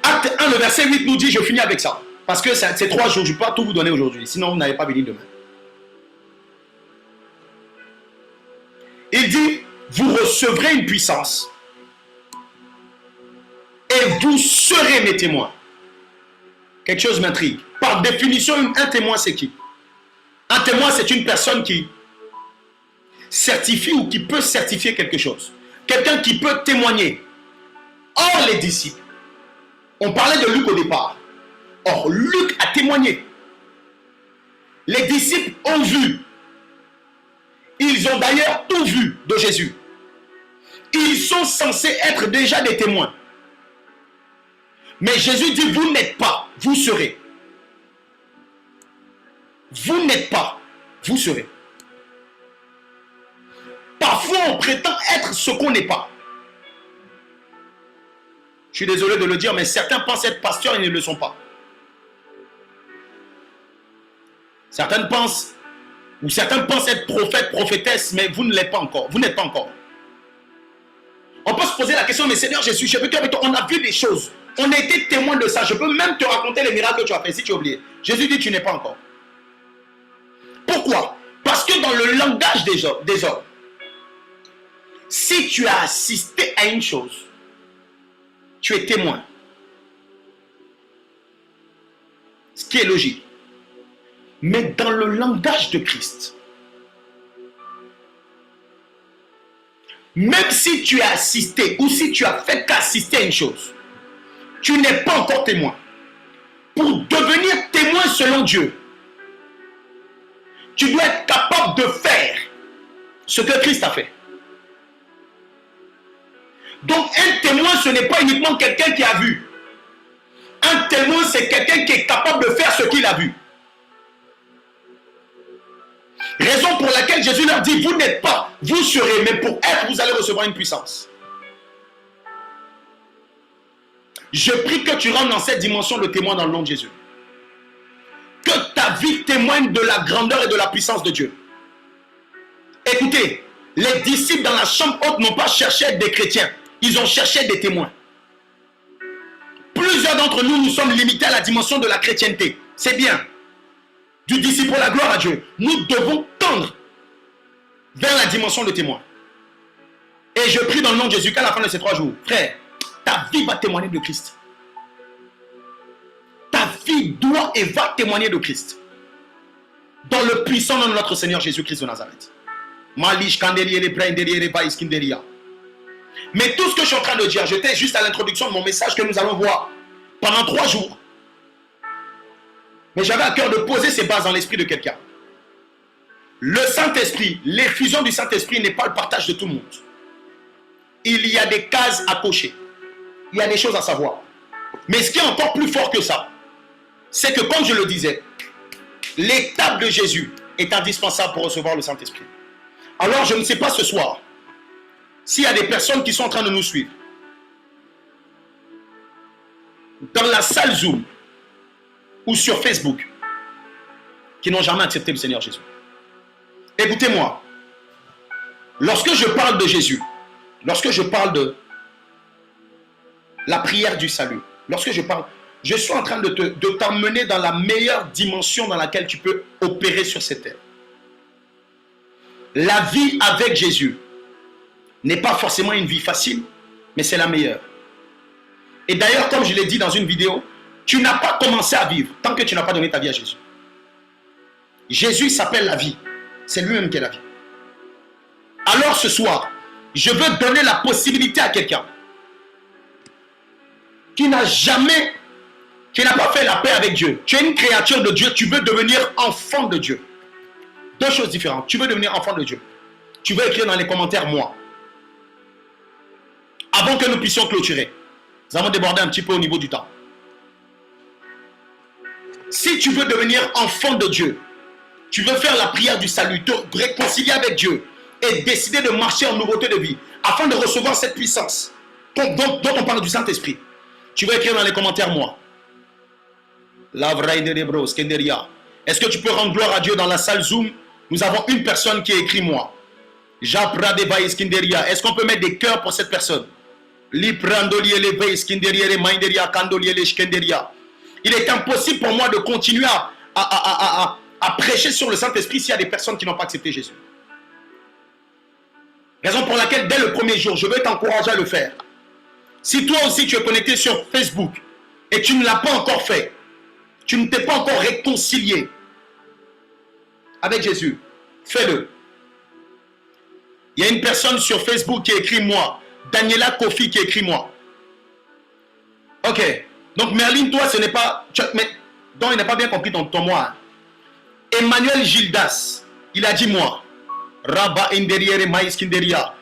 S6: Acte 1, le verset 8 nous dit, je finis avec ça. Parce que c'est 3 jours, je ne peux pas tout vous donner aujourd'hui. Sinon, vous n'allez pas venir demain. Il dit, vous recevrez une puissance. Et vous serez mes témoins. Quelque chose m'intrigue. Par définition, un témoin, c'est qui? Un témoin, c'est une personne qui certifie ou qui peut certifier quelque chose. Quelqu'un qui peut témoigner. Or, les disciples, on parlait de Luc au départ. Or, Luc a témoigné. Les disciples ont vu. Ils ont d'ailleurs tout vu de Jésus. Ils sont censés être déjà des témoins. Mais Jésus dit, vous n'êtes pas, vous serez. Vous n'êtes pas, vous serez. Parfois, on prétend être ce qu'on n'est pas. Je suis désolé de le dire, mais certains pensent être pasteurs et ils ne le sont pas. Certains pensent être prophètes, prophétesses, mais vous ne l'êtes pas encore. Vous n'êtes pas encore. On peut se poser la question, mais Seigneur Jésus, je veux avec toi, on a vu des choses. On a été témoin de ça. Je peux même te raconter les miracles que tu as fait si tu as oublié. Jésus dit, tu n'es pas encore. Pourquoi? Parce que dans le langage des hommes, si tu as assisté à une chose, tu es témoin. Ce qui est logique. Mais dans le langage de Christ, même si tu as assisté ou si tu as fait qu'assister à une chose, tu n'es pas encore témoin. Pour devenir témoin selon Dieu, tu dois être capable de faire ce que Christ a fait. Donc un témoin, ce n'est pas uniquement quelqu'un qui a vu. Un témoin, c'est quelqu'un qui est capable de faire ce qu'il a vu. Raison pour laquelle Jésus leur dit, vous n'êtes pas, vous serez, mais pour être, vous allez recevoir une puissance. Je prie que tu rentres dans cette dimension de témoin dans le nom de Jésus. Que ta vie témoigne de la grandeur et de la puissance de Dieu. Écoutez, les disciples dans la chambre haute n'ont pas cherché à être des chrétiens. Ils ont cherché des témoins. Plusieurs d'entre nous, nous sommes limités à la dimension de la chrétienté. C'est bien. Du disciple, la gloire à Dieu. Nous devons tendre vers la dimension de témoin. Et je prie dans le nom de Jésus qu'à la fin de ces 3 jours, frère, ta vie va témoigner de Christ. Ta vie doit et va témoigner de Christ. Dans le puissant nom de notre Seigneur Jésus-Christ de Nazareth. Mais tout ce que je suis en train de dire, j'étais juste à l'introduction de mon message que nous allons voir pendant 3 jours. Mais j'avais à cœur de poser ces bases dans l'esprit de quelqu'un. Le Saint-Esprit, l'effusion du Saint-Esprit n'est pas le partage de tout le monde. Il y a des cases à cocher. Il y a des choses à savoir. Mais ce qui est encore plus fort que ça, c'est que comme je le disais, l'étape de Jésus est indispensable pour recevoir le Saint-Esprit. Alors je ne sais pas ce soir, s'il y a des personnes qui sont en train de nous suivre, dans la salle Zoom, ou sur Facebook, qui n'ont jamais accepté le Seigneur Jésus. Écoutez-moi, lorsque je parle de Jésus, lorsque je parle de la prière du salut, lorsque je parle, je suis en train de t'emmener dans la meilleure dimension dans laquelle tu peux opérer sur cette terre. La vie avec Jésus n'est pas forcément une vie facile, mais c'est la meilleure. Et d'ailleurs, comme je l'ai dit dans une vidéo, tu n'as pas commencé à vivre tant que tu n'as pas donné ta vie à Jésus. Jésus s'appelle la vie. C'est lui-même qui est la vie. Alors ce soir, je veux donner la possibilité à quelqu'un qui n'a pas fait la paix avec Dieu. Tu es une créature de Dieu, tu veux devenir enfant de Dieu. Deux choses différentes. Tu veux devenir enfant de Dieu. Tu veux écrire dans les commentaires moi. Avant que nous puissions clôturer. Nous avons débordé un petit peu au niveau du temps. Si tu veux devenir enfant de Dieu, tu veux faire la prière du salut, te réconcilier avec Dieu et décider de marcher en nouveauté de vie afin de recevoir cette puissance dont on parle du Saint-Esprit. Tu veux écrire dans les commentaires moi. Est-ce que tu peux rendre gloire à Dieu dans la salle Zoom? Nous avons une personne qui a écrit moi. Est-ce qu'on peut mettre des cœurs pour cette personne? Il est impossible pour moi de continuer à prêcher sur le Saint-Esprit s'il y a des personnes qui n'ont pas accepté Jésus. Raison pour laquelle dès le premier jour, je veux t'encourager à le faire. Si toi aussi tu es connecté sur Facebook et tu ne l'as pas encore fait, tu ne t'es pas encore réconcilié avec Jésus, fais-le. Il y a une personne sur Facebook qui écrit moi. Daniela Kofi qui écrit moi. Ok. Donc Merlin, toi ce n'est pas... Donc il n'a pas bien compris ton moi. Emmanuel Gildas, il a dit moi. Rabba Inderiere Maïs Kinderia.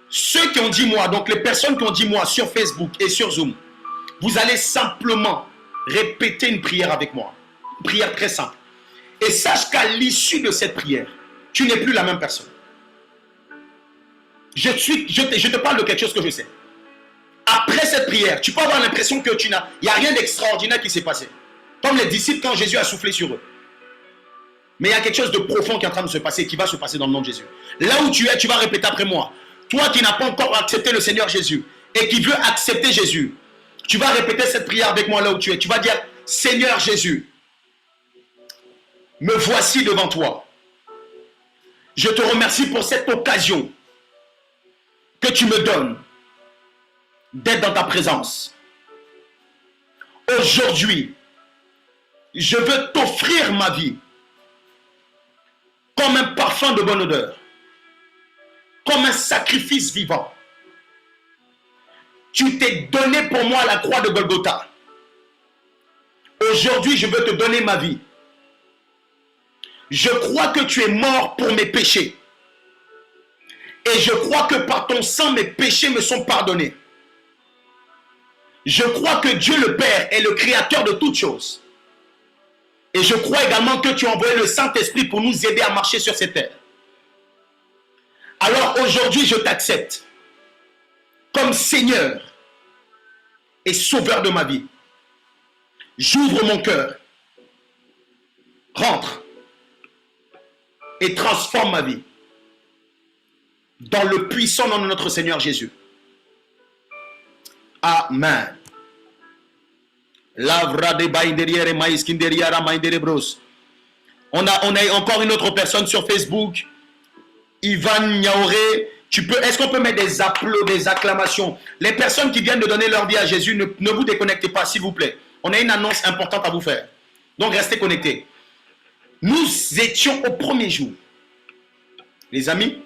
S6: Ceux qui ont dit moi, donc les personnes qui ont dit moi sur Facebook et sur Zoom, vous allez simplement répéter une prière avec moi. Une prière très simple. Et sache qu'à l'issue de cette prière, tu n'es plus la même personne. Je te parle de quelque chose que je sais. Après cette prière, tu peux avoir l'impression que il n'y a rien d'extraordinaire qui s'est passé. Comme les disciples quand Jésus a soufflé sur eux. Mais il y a quelque chose de profond qui est en train de se passer, qui va se passer dans le nom de Jésus. Là où tu es, tu vas répéter après moi. Toi qui n'as pas encore accepté le Seigneur Jésus et qui veux accepter Jésus, tu vas répéter cette prière avec moi là où tu es. Tu vas dire, Seigneur Jésus, me voici devant toi. Je te remercie pour cette occasion que tu me donnes d'être dans ta présence. Aujourd'hui, je veux t'offrir ma vie comme un parfum de bonne odeur, comme un sacrifice vivant. Tu t'es donné pour moi à la croix de Golgotha. Aujourd'hui, je veux te donner ma vie. Je crois que tu es mort pour mes péchés. Et je crois que par ton sang, mes péchés me sont pardonnés. Je crois que Dieu le Père est le créateur de toutes choses. Et je crois également que tu as envoyé le Saint-Esprit pour nous aider à marcher sur cette terre. Alors aujourd'hui, je t'accepte comme Seigneur et Sauveur de ma vie. J'ouvre mon cœur. Rentre et transforme ma vie. Dans le puissant nom de notre Seigneur Jésus. Amen. On a encore une autre personne sur Facebook. Ivan Niaoré. Est-ce qu'on peut mettre des applaudissements, des acclamations? Les personnes qui viennent de donner leur vie à Jésus, ne vous déconnectez pas, s'il vous plaît. On a une annonce importante à vous faire. Donc restez connectés. Nous étions au premier jour. Les amis,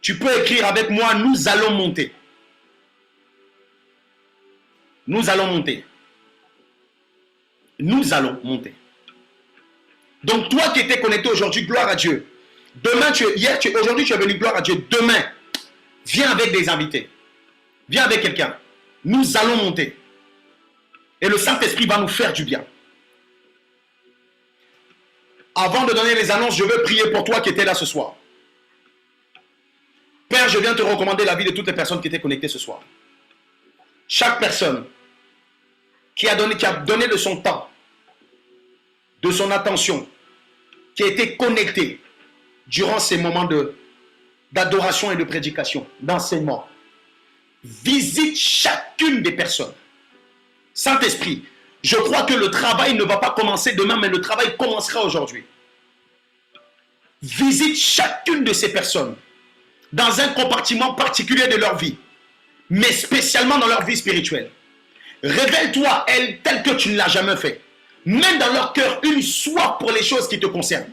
S6: tu peux écrire avec moi, nous allons monter. Nous allons monter. Nous allons monter. Donc toi qui étais connecté aujourd'hui, gloire à Dieu. Demain, aujourd'hui tu es venu, gloire à Dieu. Demain, viens avec des invités. Viens avec quelqu'un. Nous allons monter. Et le Saint-Esprit va nous faire du bien. Avant de donner les annonces, je veux prier pour toi qui étais là ce soir. Père, je viens te recommander la vie de toutes les personnes qui étaient connectées ce soir. Chaque personne qui a donné de son temps, de son attention, qui a été connectée durant ces moments d'adoration et de prédication, d'enseignement. Visite chacune des personnes Saint-Esprit, je crois que le travail ne va pas commencer demain, mais le travail commencera aujourd'hui. Visite chacune de ces personnes dans un compartiment particulier de leur vie, mais spécialement dans leur vie spirituelle. Révèle-toi à elles tel que tu ne l'as jamais fait. Mets dans leur cœur une soif pour les choses qui te concernent.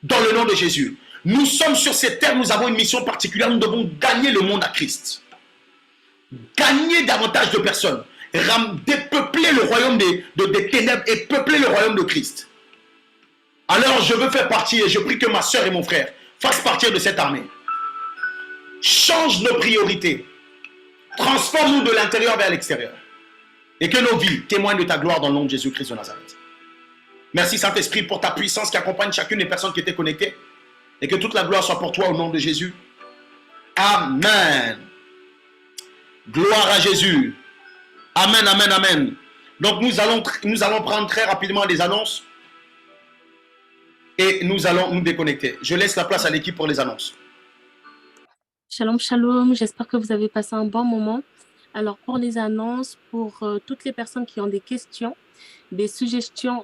S6: Dans le nom de Jésus. Nous sommes sur cette terre, nous avons une mission particulière. Nous devons gagner le monde à Christ. Gagner davantage de personnes. Dépeupler le royaume des ténèbres et peupler le royaume de Christ. Alors je veux faire partie et je prie que ma soeur et mon frère fassent partie de cette armée. Change nos priorités. Transforme-nous de l'intérieur vers l'extérieur. Et que nos vies témoignent de ta gloire dans le nom de Jésus-Christ de Nazareth. Merci Saint-Esprit pour ta puissance qui accompagne chacune des personnes qui étaient connectées. Et que toute la gloire soit pour toi au nom de Jésus. Amen. Gloire à Jésus. Amen, amen, amen. Donc nous allons prendre très rapidement des annonces. Et nous allons nous déconnecter. Je laisse la place à l'équipe pour les annonces.
S4: Shalom, shalom. J'espère que vous avez passé un bon moment. Alors, pour les annonces, pour toutes les personnes qui ont des questions, des suggestions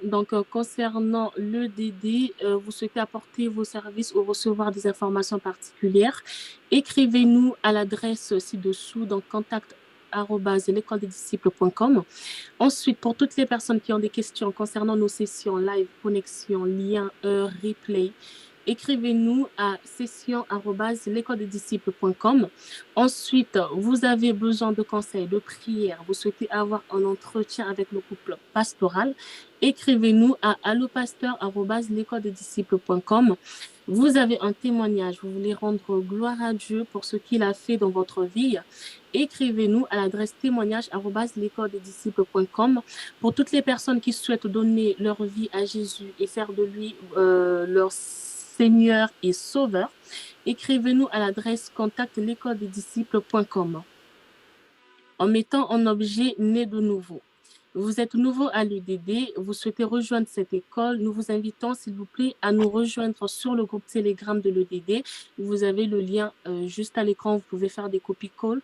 S4: concernant l'EDD, vous souhaitez apporter vos services ou recevoir des informations particulières, écrivez-nous à l'adresse ci-dessous, donc contact@l'écoledesdisciples.com. Ensuite, pour toutes les personnes qui ont des questions concernant nos sessions live, connexion, lien, heure, replay, écrivez-nous à session@l'écoledesdisciples.com. Ensuite, vous avez besoin de conseils, de prières, vous souhaitez avoir un entretien avec le couple pastoral, écrivez-nous à allopasteur@l'écoledesdisciples.com. Vous avez un témoignage, vous voulez rendre gloire à Dieu pour ce qu'il a fait dans votre vie, écrivez-nous à l'adresse témoignage@l'écoledesdisciples.com. Pour toutes les personnes qui souhaitent donner leur vie à Jésus et faire de lui leur Seigneur et Sauveur, écrivez-nous à l'adresse contact@l'écoledesdisciples.com en mettant en objet né de nouveau. Vous êtes nouveau à l'UDD, vous souhaitez rejoindre cette école, nous vous invitons s'il vous plaît à nous rejoindre sur le groupe Telegram de l'UDD. Vous avez le lien juste à l'écran, vous pouvez faire des copie-coll.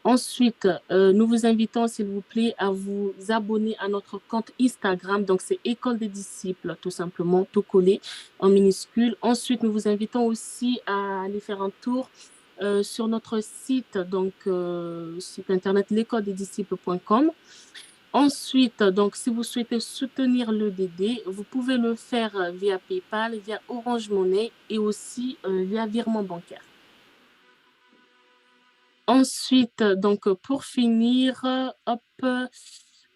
S4: Ensuite, nous vous invitons, s'il vous plaît, à vous abonner à notre compte Instagram. Donc, c'est École des Disciples, tout simplement, tout collé en minuscule. Ensuite, nous vous invitons aussi à aller faire un tour sur notre site, donc site internet l'écoledesdisciples.com. Ensuite, donc, si vous souhaitez soutenir l'EDD, vous pouvez le faire via PayPal, via Orange Money et aussi via virement bancaire. Ensuite, donc pour finir,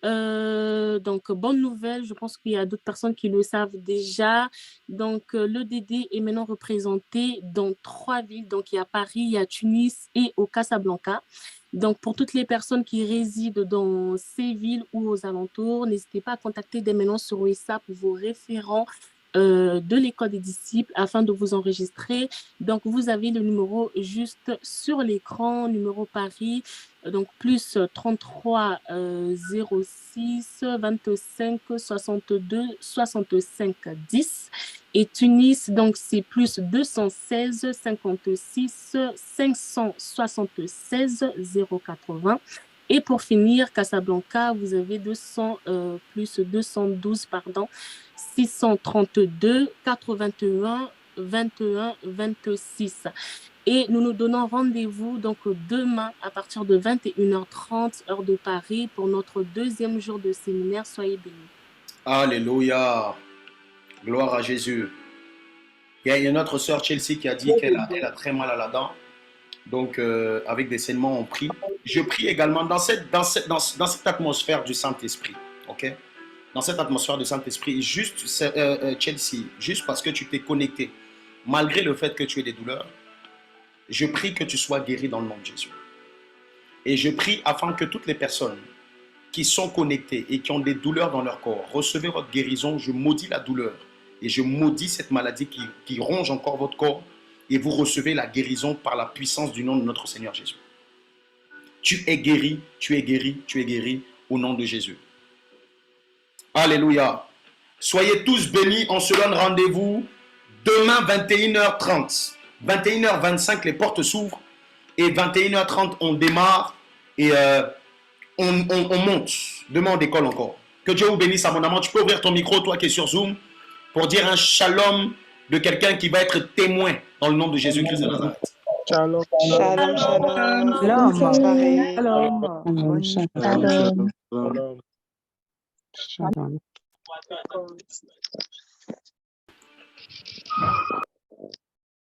S4: donc bonne nouvelle, je pense qu'il y a d'autres personnes qui le savent déjà. Donc l'EDD est maintenant représenté dans 3 villes, donc il y a Paris, il y a Tunis et au Casablanca. Donc pour toutes les personnes qui résident dans ces villes ou aux alentours, n'hésitez pas à contacter dès maintenant sur WhatsApp vos référents de l'école des disciples afin de vous enregistrer. Donc vous avez le numéro juste sur l'écran, numéro Paris, donc plus 33 06 25 62 65 10, et Tunis, donc c'est plus 216 56 576 080. Et pour finir, Casablanca, vous avez plus 212, 632 81 21 26. Et nous nous donnons rendez-vous donc demain à partir de 21h30 heure de Paris pour notre 2e jour de séminaire. Soyez bénis.
S6: Alléluia. Gloire à Jésus. Il y a une autre sœur Chelsea qui a dit qu'elle a très mal à la dent. Donc, avec des saignements, on prie. Je prie également dans cette atmosphère du Saint-Esprit. Ok? Dans cette atmosphère du Saint-Esprit, juste, Chelsea, juste parce que tu t'es connecté, malgré le fait que tu aies des douleurs, je prie que tu sois guéri dans le nom de Jésus. Et je prie afin que toutes les personnes qui sont connectées et qui ont des douleurs dans leur corps, recevez votre guérison. Je maudis la douleur et je maudis cette maladie qui ronge encore votre corps, et vous recevez la guérison par la puissance du nom de notre Seigneur Jésus. Tu es guéri, tu es guéri, tu es guéri au nom de Jésus. Alléluia. Soyez tous bénis. On se donne rendez-vous demain 21h30. 21h25, les portes s'ouvrent. Et 21h30, on démarre. Et on monte. Demain, on décolle encore. Que Dieu vous bénisse abondamment. Tu peux ouvrir ton micro, toi qui es sur Zoom, pour dire un shalom de quelqu'un qui va être témoin dans le nom de Jésus-Christ de Nazareth.
S9: Shalom.
S11: Shalom, shalom.
S3: Shalom.
S11: Bonne soirée.
S3: Shalom.
S5: Shalom. Shalom.
S9: Shalom.